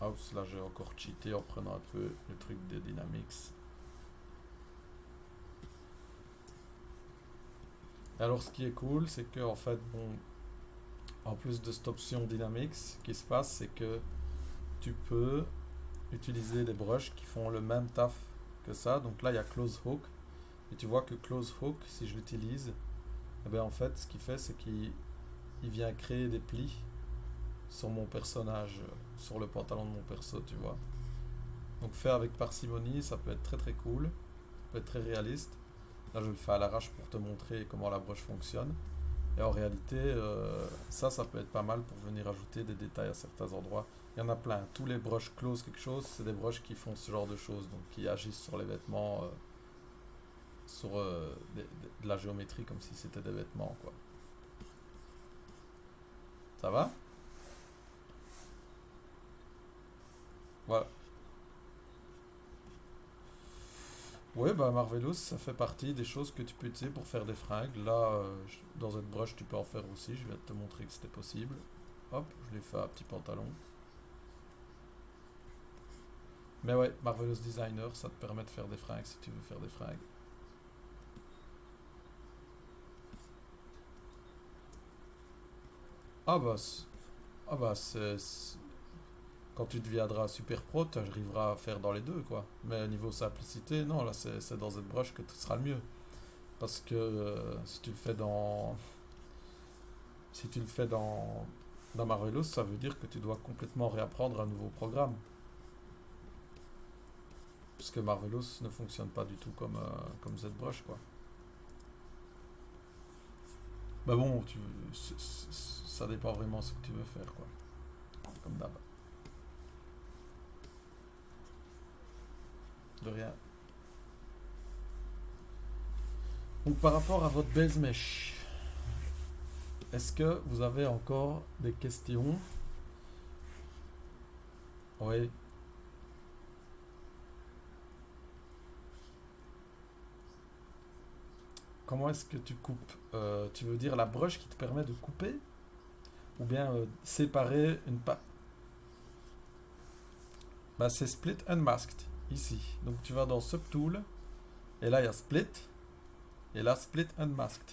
Oups, là j'ai encore cheaté en prenant un peu le truc des Dynamics. Alors ce qui est cool, c'est que en fait, bon, en plus de cette option Dynamics, ce qui se passe, c'est que tu peux utiliser des brushes qui font le même taf que ça. Donc là, il y a Close Hook. Et tu vois que Close Hook, si je l'utilise, eh ben en fait, ce qu'il fait, c'est qu'il vient créer des plis sur mon personnage, sur le pantalon de mon perso, tu vois. Donc fait avec parcimonie, ça peut être très très cool, ça peut être très réaliste. Là, je le fais à l'arrache pour te montrer comment la brush fonctionne. Et en réalité, ça peut être pas mal pour venir ajouter des détails à certains endroits. Il y en a plein. Tous les brushes close quelque chose, c'est des brushes qui font ce genre de choses, donc qui agissent sur les vêtements, sur de la géométrie comme si c'était des vêtements, quoi. Ça va? Voilà. Ouais, bah Marvelous, ça fait partie des choses que tu peux utiliser pour faire des fringues. Là, dans cette brush, tu peux en faire aussi. Je vais te montrer que c'était possible. Hop, je l'ai fait un petit pantalon. Mais ouais, Marvelous Designer, ça te permet de faire des fringues si tu veux faire des fringues. Ah bah, ah bah quand tu deviendras super pro, tu arriveras à faire dans les deux, quoi. Mais niveau simplicité, non, là c'est dans cette brush que tu seras le mieux. Parce que si tu le fais dans Marvelous, ça veut dire que tu dois complètement réapprendre un nouveau programme. Puisque Marvelous ne fonctionne pas du tout comme ZBrush, quoi. Bah bon, ça dépend vraiment ce que tu veux faire, quoi. Comme d'hab. De rien. Donc par rapport à votre base mesh, est-ce que vous avez encore des questions? Oui. Comment est-ce que tu coupes? Tu veux dire la brush qui te permet de couper? Ou bien séparer une pa... Bah c'est Split and Masked, ici. Donc tu vas dans Subtool, et là il y a Split, et là Split and Masked.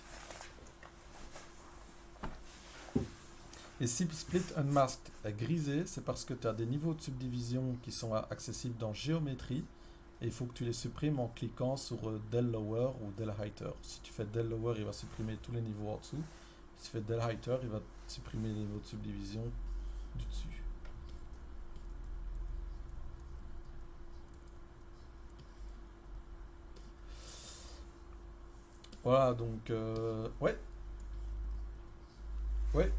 Et si Split and Masked est grisé, c'est parce que tu as des niveaux de subdivision qui sont accessibles dans Géométrie, et il faut que tu les supprimes en cliquant sur Del Lower ou Del Heighter. Si tu fais Del Lower, il va supprimer tous les niveaux en dessous. Si tu fais Del Heighter, il va supprimer les niveaux de subdivision du dessus. Voilà, donc... ouais. Ouais.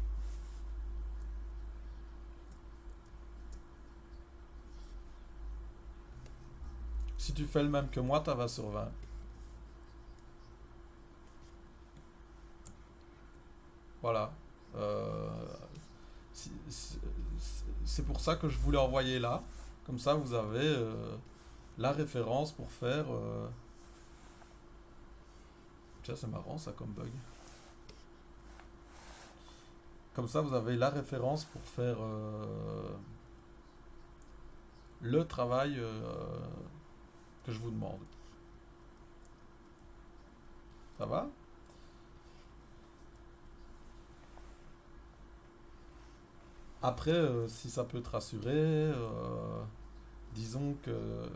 Si tu fais le même que moi, tu vas sur 20. Voilà. Euh, c'est pour ça que je voulais envoyer là. Comme ça, vous avez la référence pour faire... Tiens, c'est marrant ça comme bug. Comme ça, vous avez la référence pour faire le travail que je vous demande. Ça va? Après, si ça peut te rassurer, disons que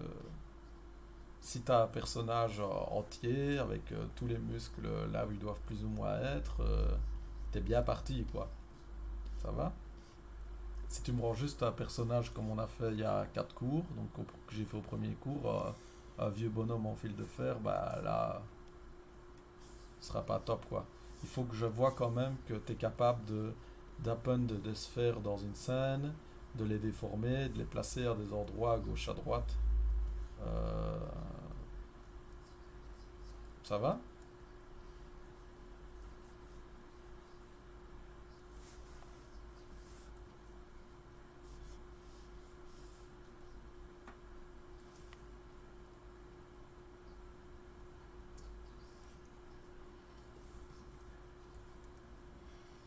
si tu as un personnage entier avec tous les muscles là où ils doivent plus ou moins être, t'es bien parti, quoi. Ça va? Si tu me rends juste un personnage comme on a fait il y a 4 cours, donc que j'ai fait au premier cours, un vieux bonhomme en fil de fer, bah là, ce sera pas top, quoi. Il faut que je vois quand même que tu es capable d'append des sphères dans une scène, de les déformer, de les placer à des endroits à gauche à droite. Euh, ça va?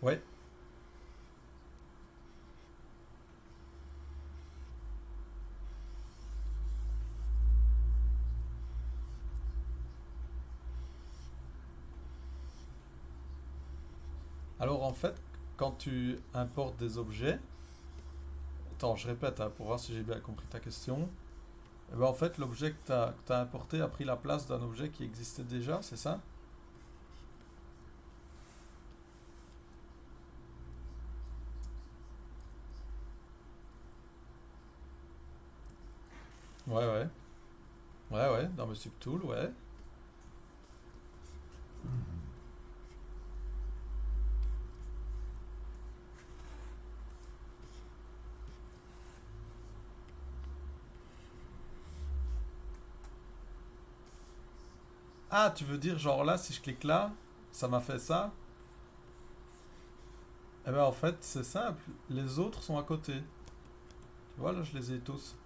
Ouais. Alors en fait, quand tu importes des objets, attends, je répète hein, pour voir si j'ai bien compris ta question. Eh ben, en fait, l'objet que tu as importé a pris la place d'un objet qui existait déjà, c'est ça? Ouais, ouais. Ouais, ouais, dans le subtool, ouais. Ah, tu veux dire, genre là, si je clique là, ça m'a fait ça? Eh ben, en fait, c'est simple. Les autres sont à côté. Tu vois, là, je les ai tous.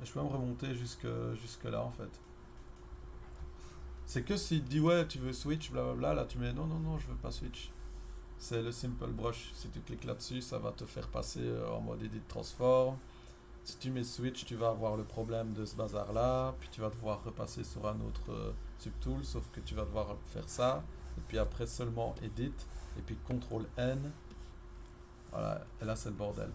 Et je peux même remonter jusque là, en fait. C'est que s'il te dit, ouais, tu veux switch, blablabla, là, tu mets, non, non, non, je veux pas switch. C'est le simple brush. Si tu cliques là-dessus, ça va te faire passer en mode edit transform. Si tu mets switch, tu vas avoir le problème de ce bazar-là. Puis tu vas devoir repasser sur un autre subtool, sauf que tu vas devoir faire ça. Et puis après, seulement edit. Et puis CTRL N. Voilà, et là, c'est le bordel.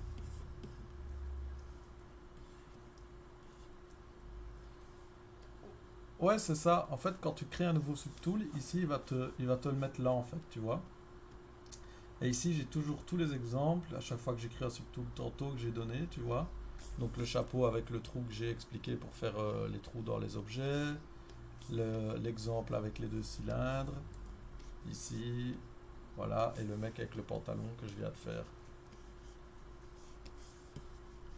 Ouais, c'est ça. En fait, quand tu crées un nouveau subtool, ici, il va te le mettre là, en fait, tu vois. Et ici, j'ai toujours tous les exemples. À chaque fois que j'écris un subtool tantôt que j'ai donné, tu vois. Donc le chapeau avec le trou que j'ai expliqué pour faire les trous dans les objets. L'exemple avec les deux cylindres. Ici, voilà. Et le mec avec le pantalon que je viens de faire.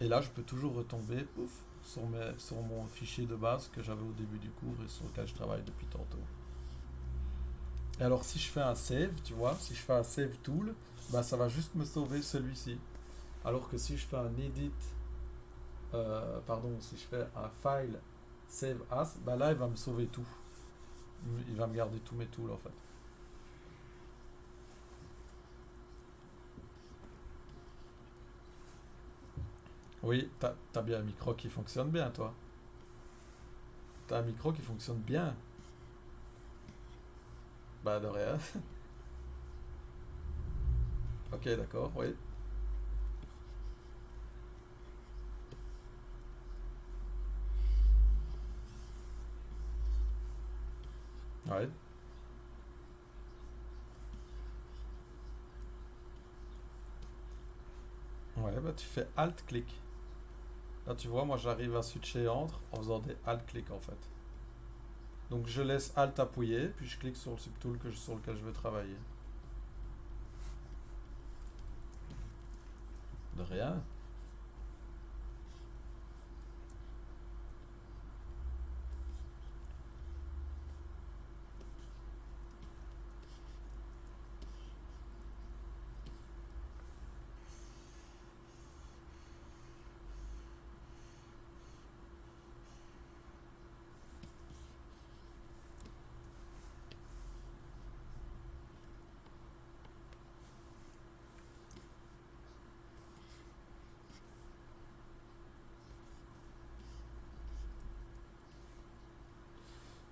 Et là, je peux toujours retomber, pouf, sur mon fichier de base que j'avais au début du cours et sur lequel je travaille depuis tantôt. Et alors, si je fais un save, tu vois, si je fais un save tool, bah, ça va juste me sauver celui-ci. Alors que si je fais un edit, pardon, si je fais un file save as, bah là, il va me sauver tout. Il va me garder tous mes tools en fait. Oui, t'as bien un micro qui fonctionne bien, toi. T'as un micro qui fonctionne bien. Bah, de rien. Ok, d'accord, oui. Ouais. Ouais, bah, tu fais Alt-clic. Là, tu vois, moi, j'arrive à switcher entre en faisant des Alt-clic en fait. Donc, je laisse Alt appuyé, puis je clique sur le subtool sur lequel je veux travailler. De rien.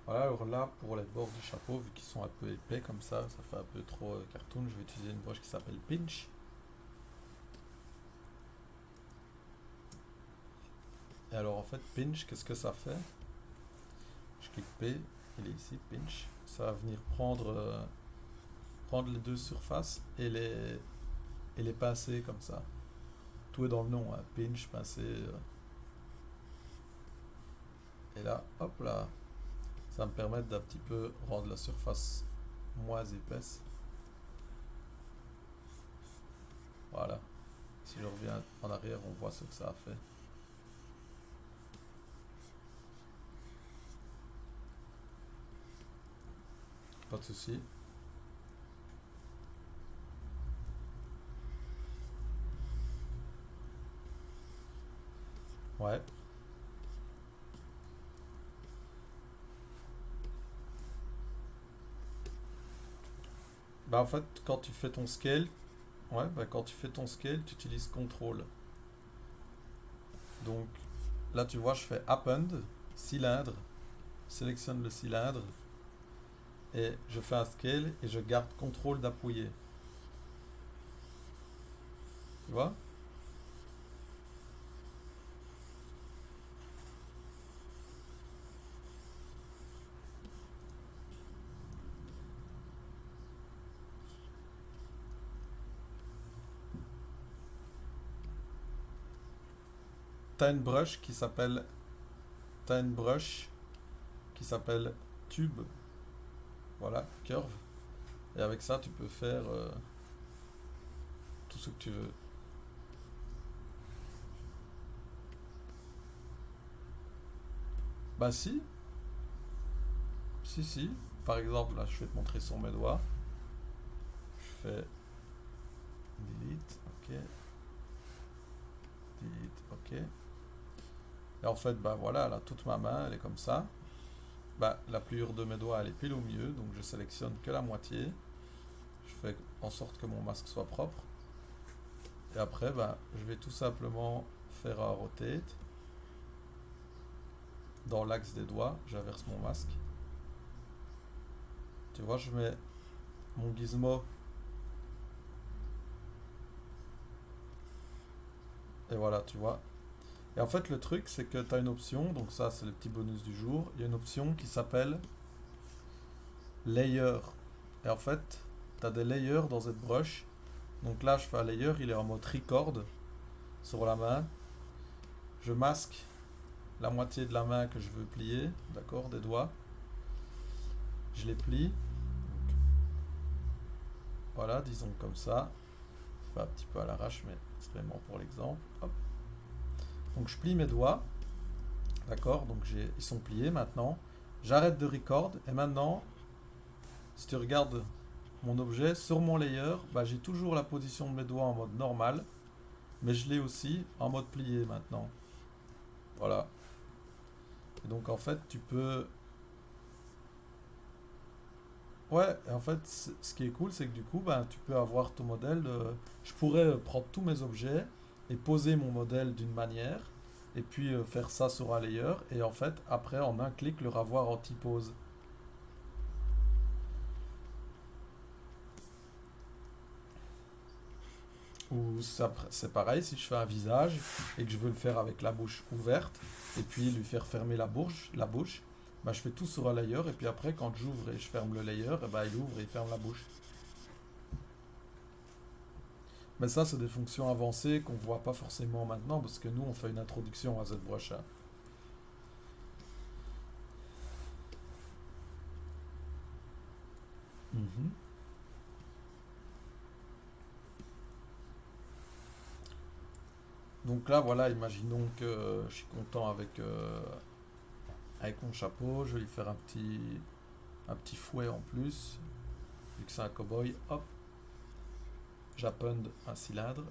Voilà, alors là, pour les bords du chapeau, vu qu'ils sont un peu épais comme ça fait un peu trop cartoon, je vais utiliser une broche qui s'appelle Pinch. Et alors, en fait, Pinch, qu'est-ce que ça fait? Je clique P, il est ici, Pinch. Ça va venir prendre les deux surfaces et les pincer comme ça. Tout est dans le nom, hein. Pinch, pincer. Et là, hop là, ça va me permettre d'un petit peu rendre la surface moins épaisse. Voilà. Si je reviens en arrière, on voit ce que ça a fait. Pas de souci. Ouais. Bah en fait, quand tu fais ton scale, ouais, bah quand tu fais ton scale, tu utilises contrôle. Donc là, tu vois, je fais append, cylindre, sélectionne le cylindre et je fais un scale et je garde contrôle d'appuyer. Tu vois? T'as une brush qui s'appelle, t'as une brush qui s'appelle tube, voilà, curve. Et avec ça, tu peux faire tout ce que tu veux. Bah si, si. Par exemple, là, je vais te montrer sur mes doigts. Je fais delete, ok, delete, ok. Et en fait, bah voilà, là, toute ma main, elle est comme ça. Bah, la pliure de mes doigts, elle est pile au milieu, donc je sélectionne que la moitié. Je fais en sorte que mon masque soit propre. Et après, bah, je vais tout simplement faire un rotate. Dans l'axe des doigts, j'inverse mon masque. Tu vois, je mets mon gizmo. Et voilà, tu vois. Et en fait, le truc, c'est que tu as une option, donc ça, c'est le petit bonus du jour. Il y a une option qui s'appelle Layer. Et en fait, tu as des layers dans cette brush. Donc là, je fais un layer, il est en mode record sur la main. Je masque la moitié de la main que je veux plier, d'accord, des doigts. Je les plie. Donc, voilà, disons comme ça. Je fais un petit peu à l'arrache, mais c'est vraiment pour l'exemple. Hop. Donc je plie mes doigts. D'accord, donc ils sont pliés maintenant. J'arrête de record et maintenant, si tu regardes mon objet sur mon layer, bah, j'ai toujours la position de mes doigts en mode normal, mais je l'ai aussi en mode plié maintenant. Voilà. Et donc en fait, tu peux. Ouais, et en fait, ce qui est cool, c'est que du coup, bah, tu peux avoir ton modèle. Je pourrais prendre tous mes objets et poser mon modèle d'une manière, et puis faire ça sur un layer, et en fait, après, en un clic, le revoir en T-pose. Ou c'est pareil, si je fais un visage et que je veux le faire avec la bouche ouverte et puis lui faire fermer la bouche, bah je fais tout sur un layer et puis après quand j'ouvre et je ferme le layer, et bah il ouvre et il ferme la bouche. Mais ça c'est des fonctions avancées qu'on voit pas forcément maintenant parce que nous on fait une introduction à ZBrush. Hein. Mhm. Donc là voilà, imaginons que je suis content avec mon chapeau, je vais lui faire un petit fouet en plus, vu que c'est un cowboy, hop, j'append un cylindre.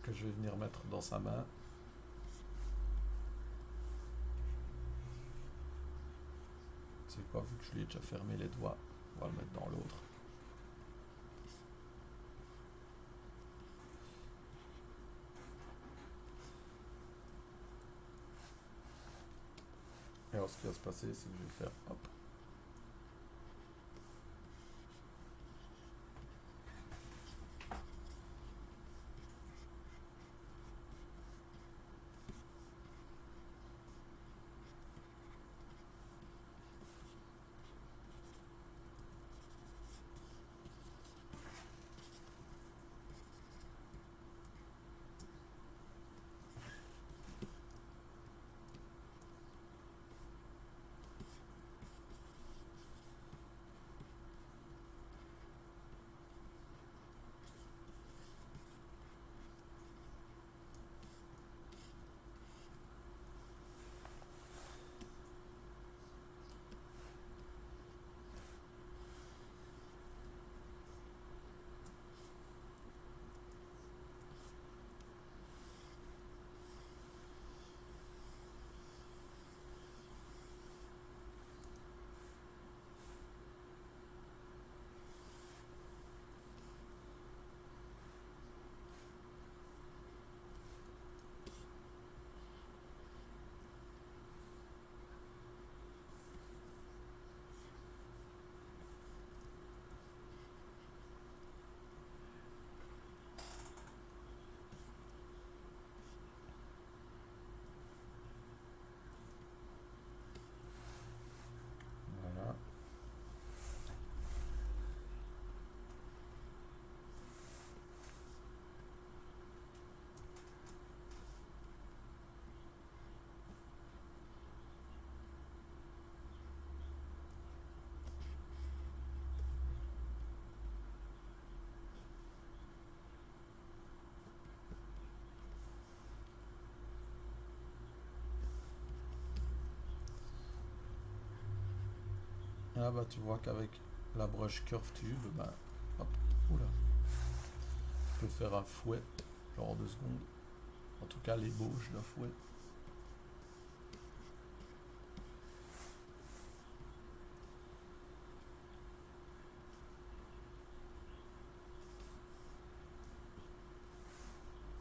Que je vais venir mettre dans sa main. C'est quoi, vu que je lui ai déjà fermé les doigts, on va le mettre dans l'autre. Et alors ce qui va se passer, c'est que je vais faire hop. là, bah, tu vois qu'avec la brush curve tube, bah, hop, oula, tu peux faire un fouet, genre en 2 secondes. En tout cas, l'ébauche d'un fouet.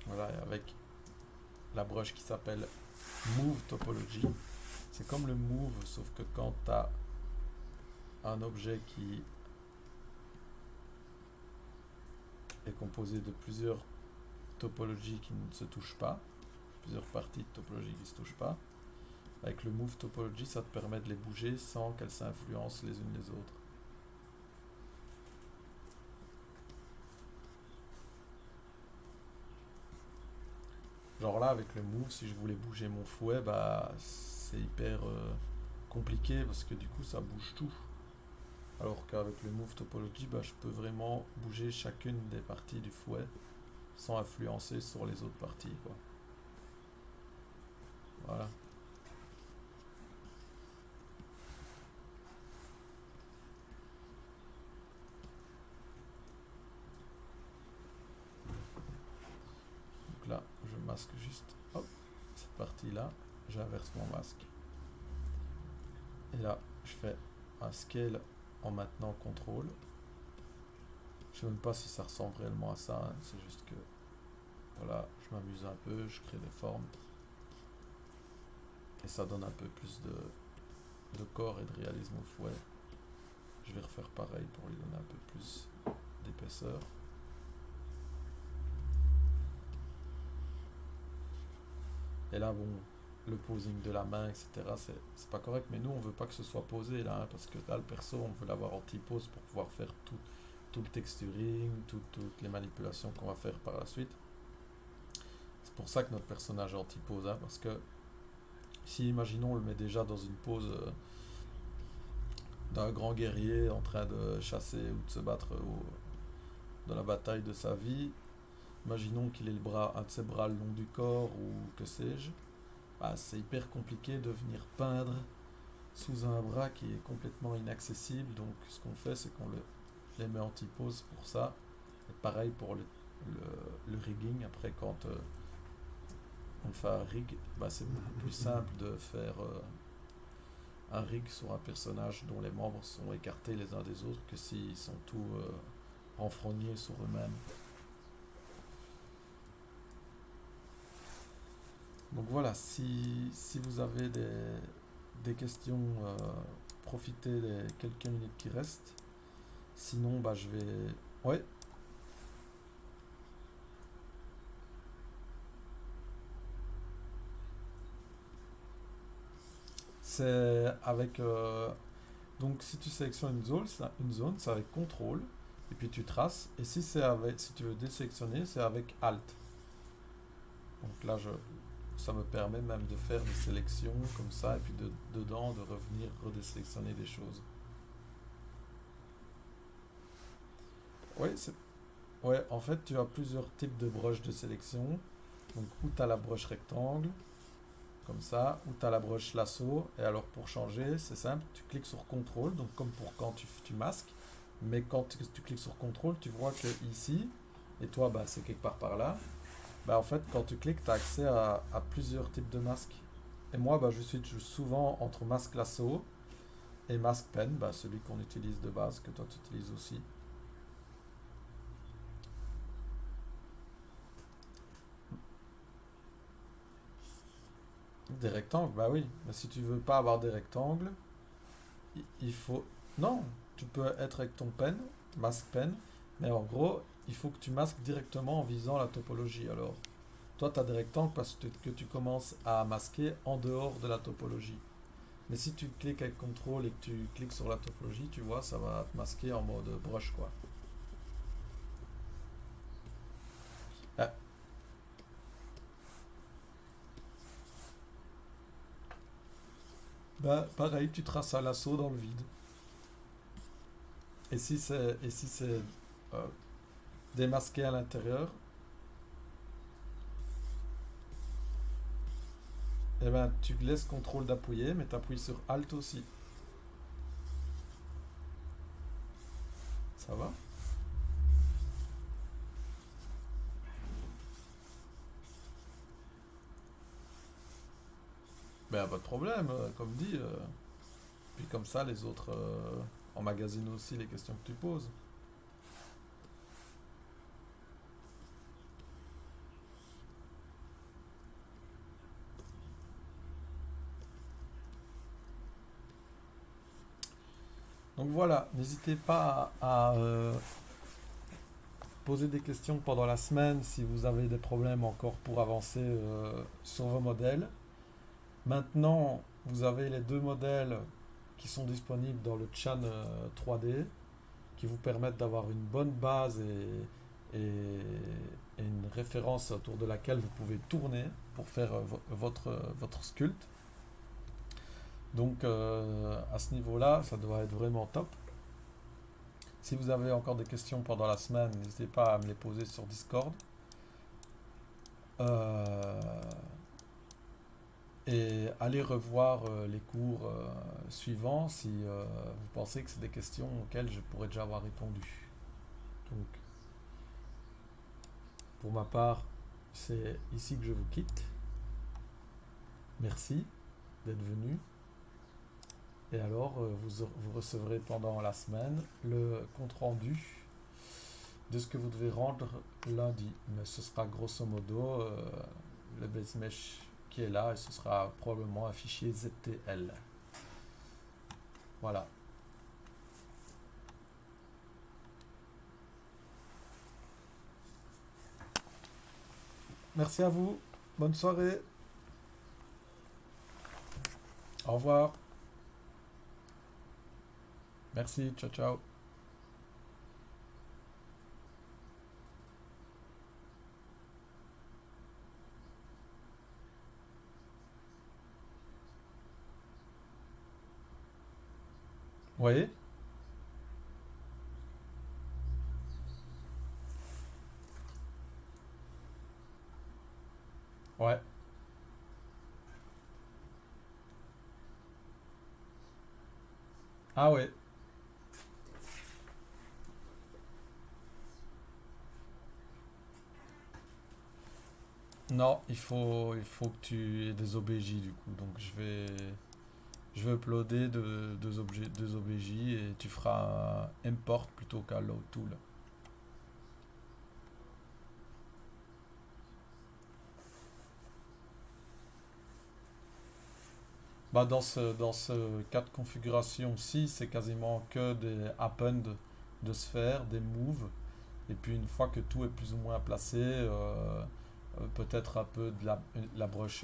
Voilà, et avec la brush qui s'appelle Move Topology, c'est comme le Move, sauf que quand tu as un objet qui est composé de plusieurs topologies qui ne se touchent pas, plusieurs parties de topologie qui ne se touchent pas, avec le Move Topology, ça te permet de les bouger sans qu'elles s'influencent les unes les autres. Genre là, avec le Move, si je voulais bouger mon fouet, bah c'est hyper compliqué parce que du coup, ça bouge tout. Alors qu'avec le Move Topology, bah, je peux vraiment bouger chacune des parties du fouet sans influencer sur les autres parties, quoi. Voilà. Donc là, je masque juste, hop, cette partie-là, j'inverse mon masque. Et là, je fais un scale en maintenant contrôle. Je sais même pas si ça ressemble réellement à ça, hein, c'est juste que, voilà, je m'amuse un peu, je crée des formes. Et ça donne un peu plus de corps et de réalisme au fouet. Je vais refaire pareil pour lui donner un peu plus d'épaisseur. Et là, bon, le posing de la main, etc., c'est pas correct, mais nous, on veut pas que ce soit posé là, hein, parce que là, le perso, on veut l'avoir en T-pose pour pouvoir faire tout le texturing, toutes les manipulations qu'on va faire par la suite. C'est pour ça que notre personnage est en T-pose, hein, parce que si, imaginons, on le met déjà dans une pose d'un grand guerrier en train de chasser ou de se battre dans la bataille de sa vie, imaginons qu'il ait un de ses bras le long du corps ou que sais-je, bah, c'est hyper compliqué de venir peindre sous un bras qui est complètement inaccessible. Donc ce qu'on fait, c'est qu'on les met en T-pose pour ça. Et pareil pour le rigging. Après, quand on fait un rig, bah, c'est beaucoup plus simple de faire un rig sur un personnage dont les membres sont écartés les uns des autres que s'ils sont tous renfrognés sur eux-mêmes. Donc voilà, si vous avez des questions, profitez des quelques minutes qui restent. Sinon, bah, je vais... Ouais, c'est avec... donc si tu sélectionnes une zone, c'est avec CTRL, et puis tu traces. Et si tu veux désélectionner, c'est avec ALT. Donc là, ça me permet même de faire des sélections comme ça, et puis dedans, de revenir redésélectionner des choses. Oui, ouais, en fait, tu as plusieurs types de brushes de sélection. Donc, où tu as la brush rectangle, comme ça, ou tu as la brush lasso. Et alors, pour changer, c'est simple, tu cliques sur CTRL, donc comme pour quand tu masques. Mais quand tu cliques sur CTRL, tu vois que ici, et toi, bah, c'est quelque part par là, bah, en fait, quand tu cliques, tu as accès à plusieurs types de masques. Et moi, bah, je suis souvent entre masque lasso et masque pen, bah, celui qu'on utilise de base, que toi tu utilises aussi. Des rectangles, bah oui. Mais si tu veux pas avoir des rectangles, il faut... Non, tu peux être avec ton pen, masque pen, mais en gros, il faut que tu masques directement en visant la topologie. Alors, toi, tu as des rectangles parce que tu commences à masquer en dehors de la topologie. Mais si tu cliques avec CTRL et que tu cliques sur la topologie, tu vois, ça va te masquer en mode brush, quoi. Ah, bah, pareil, tu traces un lasso dans le vide. Et si c'est euh, démasqué à l'intérieur, eh ben, tu laisses CTRL d'appuyer, mais tu appuies sur ALT aussi. Ça va? Ben, pas de problème, comme dit. Puis comme ça, les autres emmagasinent aussi les questions que tu poses. Donc voilà, n'hésitez pas à poser des questions pendant la semaine si vous avez des problèmes encore pour avancer sur vos modèles. Maintenant, vous avez les deux modèles qui sont disponibles dans le Chan 3D qui vous permettent d'avoir une bonne base et une référence autour de laquelle vous pouvez tourner pour faire votre sculpte. Donc à ce niveau-là, ça doit être vraiment top. Si vous avez encore des questions pendant la semaine, n'hésitez pas à me les poser sur Discord. Euh, et allez revoir les cours suivants si vous pensez que c'est des questions auxquelles je pourrais déjà avoir répondu. Donc, pour ma part, c'est ici que je vous quitte. Merci d'être venu. Et alors, vous recevrez pendant la semaine le compte-rendu de ce que vous devez rendre lundi. Mais ce sera grosso modo le base mesh qui est là et ce sera probablement un fichier ZTL. Voilà. Merci à vous. Bonne soirée. Au revoir. Merci. Ciao, ciao. Oui. Ouais. Ah ouais. Non, il faut que tu aies des OBJ du coup. Donc je vais uploader deux OBJ et tu feras un import plutôt qu'un load tool. Bah dans ce cas de configuration-ci, c'est quasiment que des append de sphères, des moves. Et puis une fois que tout est plus ou moins placé, peut-être un peu de la brush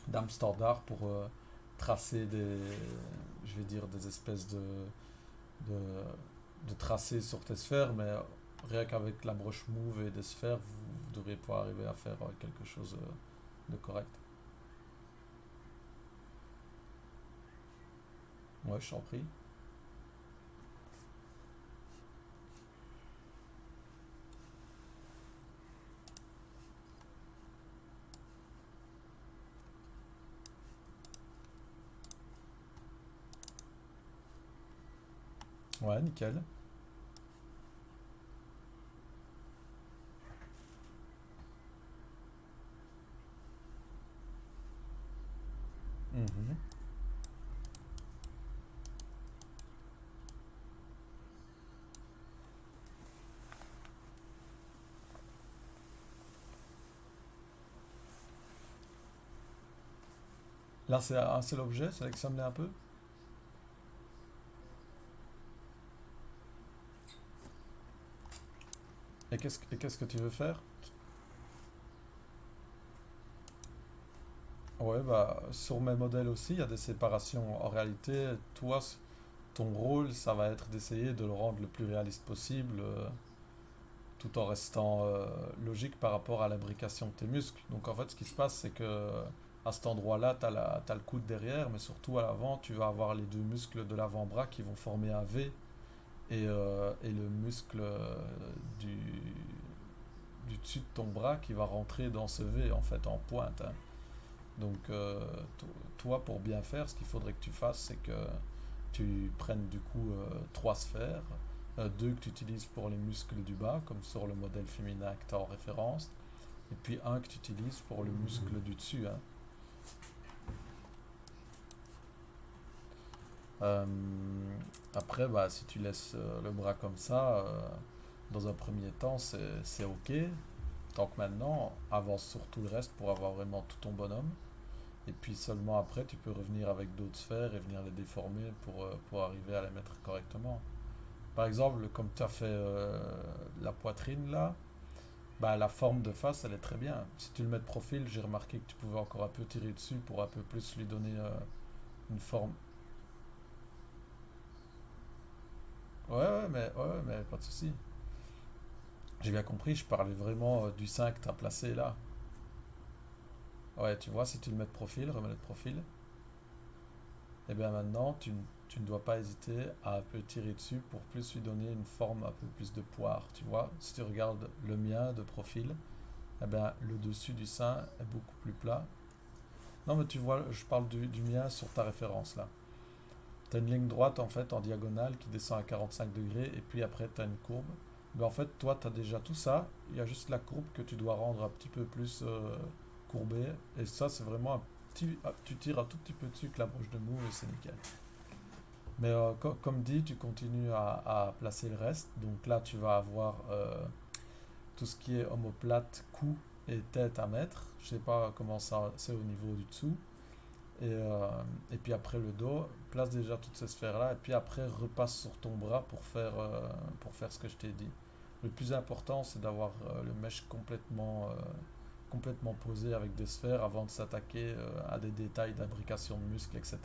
d'Amsterdam pour tracer je vais dire, des espèces de, de tracés sur tes sphères, mais rien qu'avec la broche move et des sphères, vous devriez pouvoir arriver à faire quelque chose de correct. Ouais, je t'en prie. Ouais, nickel. Mhm. Là, c'est un seul objet, sélectionne-les un peu. Et qu'est-ce que tu veux faire? Ouais, bah, sur mes modèles aussi, il y a des séparations. En réalité, toi, ton rôle, ça va être d'essayer de le rendre le plus réaliste possible, tout en restant logique par rapport à l'imbrication de tes muscles. Donc en fait, ce qui se passe, c'est que à cet endroit-là, t'as le coude derrière, mais surtout à l'avant, tu vas avoir les deux muscles de l'avant-bras qui vont former un V et le muscle du, du dessus de ton bras qui va rentrer dans ce V en fait en pointe, hein. Donc toi, pour bien faire, ce qu'il faudrait que tu fasses, c'est que tu prennes du coup trois sphères deux que tu utilises pour les muscles du bas, comme sur le modèle féminin que tu as en référence, et puis un que tu utilises pour le muscle du dessus, hein. Euh, Après, bah, si tu laisses le bras comme ça, dans un premier temps, c'est ok. Tant que maintenant, avance sur tout le reste pour avoir vraiment tout ton bonhomme. Et puis seulement après, tu peux revenir avec d'autres sphères et venir les déformer pour arriver à les mettre correctement. Par exemple, comme tu as fait la poitrine là, bah, la forme de face, elle est très bien. Si tu le mets de profil, j'ai remarqué que tu pouvais encore un peu tirer dessus pour un peu plus lui donner une forme. Ouais, mais pas de souci. J'ai bien compris, je parlais vraiment du sein que tu as placé là. Ouais, tu vois, si tu le mets de profil, remets-le de profil, et bien maintenant, tu ne dois pas hésiter à un peu tirer dessus pour plus lui donner une forme un peu plus de poire. Tu vois, si tu regardes le mien de profil, eh bien, le dessus du sein est beaucoup plus plat. Non, mais tu vois, je parle du mien sur ta référence là. Tu as une ligne droite en fait en diagonale qui descend à 45 degrés et puis après tu as une courbe. Mais en fait, toi, tu as déjà tout ça. Il y a juste la courbe que tu dois rendre un petit peu plus courbée. Et ça, c'est vraiment un petit. Tu tires un tout petit peu dessus avec la broche de mou et c'est nickel. Mais comme dit, tu continues à placer le reste. Donc là, tu vas avoir tout ce qui est omoplate, cou et tête à mettre. Je sais pas comment ça c'est au niveau du dessous. Et puis après le dos, place déjà toutes ces sphères-là. Et puis après, repasse sur ton bras pour faire ce que je t'ai dit. Le plus important, c'est d'avoir le mesh complètement posé avec des sphères avant de s'attaquer à des détails d'imbrication de muscles, etc.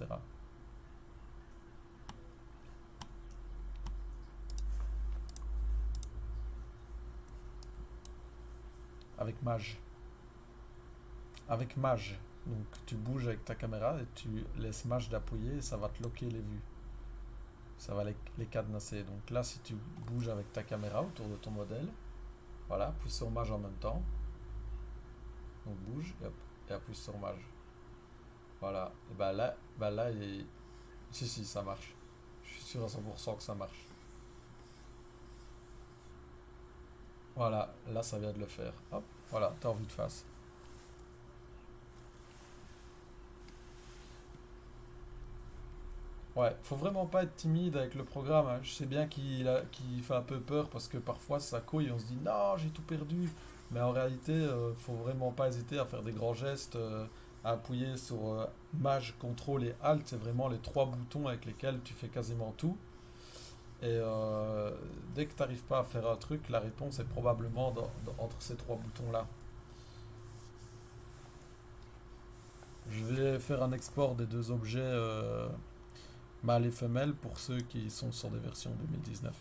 Avec Mage. Avec Mage. Donc tu bouges avec ta caméra et tu laisses Mage d'appuyer et ça va te loquer les vues. Ça va les cadenasser. Donc là, si tu bouges avec ta caméra autour de ton modèle, voilà, appuie sur Mage en même temps. Donc bouge et, hop, et appuie sur Mage. Voilà. Et bah là si, ça marche. Je suis sûr à 100% que ça marche. Voilà, là ça vient de le faire. Hop, voilà, t'as envie de face. Ouais, faut vraiment pas être timide avec le programme, hein. Je sais bien qu'il fait un peu peur parce que parfois ça couille et on se dit non, j'ai tout perdu. Mais en réalité, faut vraiment pas hésiter à faire des grands gestes, à appuyer sur Maj, Contrôle et Alt. C'est vraiment les trois boutons avec lesquels tu fais quasiment tout. Et dès que tu n'arrives pas à faire un truc, la réponse est probablement entre ces trois boutons-là. Je vais faire un export des deux objets mâle et femelle pour ceux qui sont sur des versions 2019.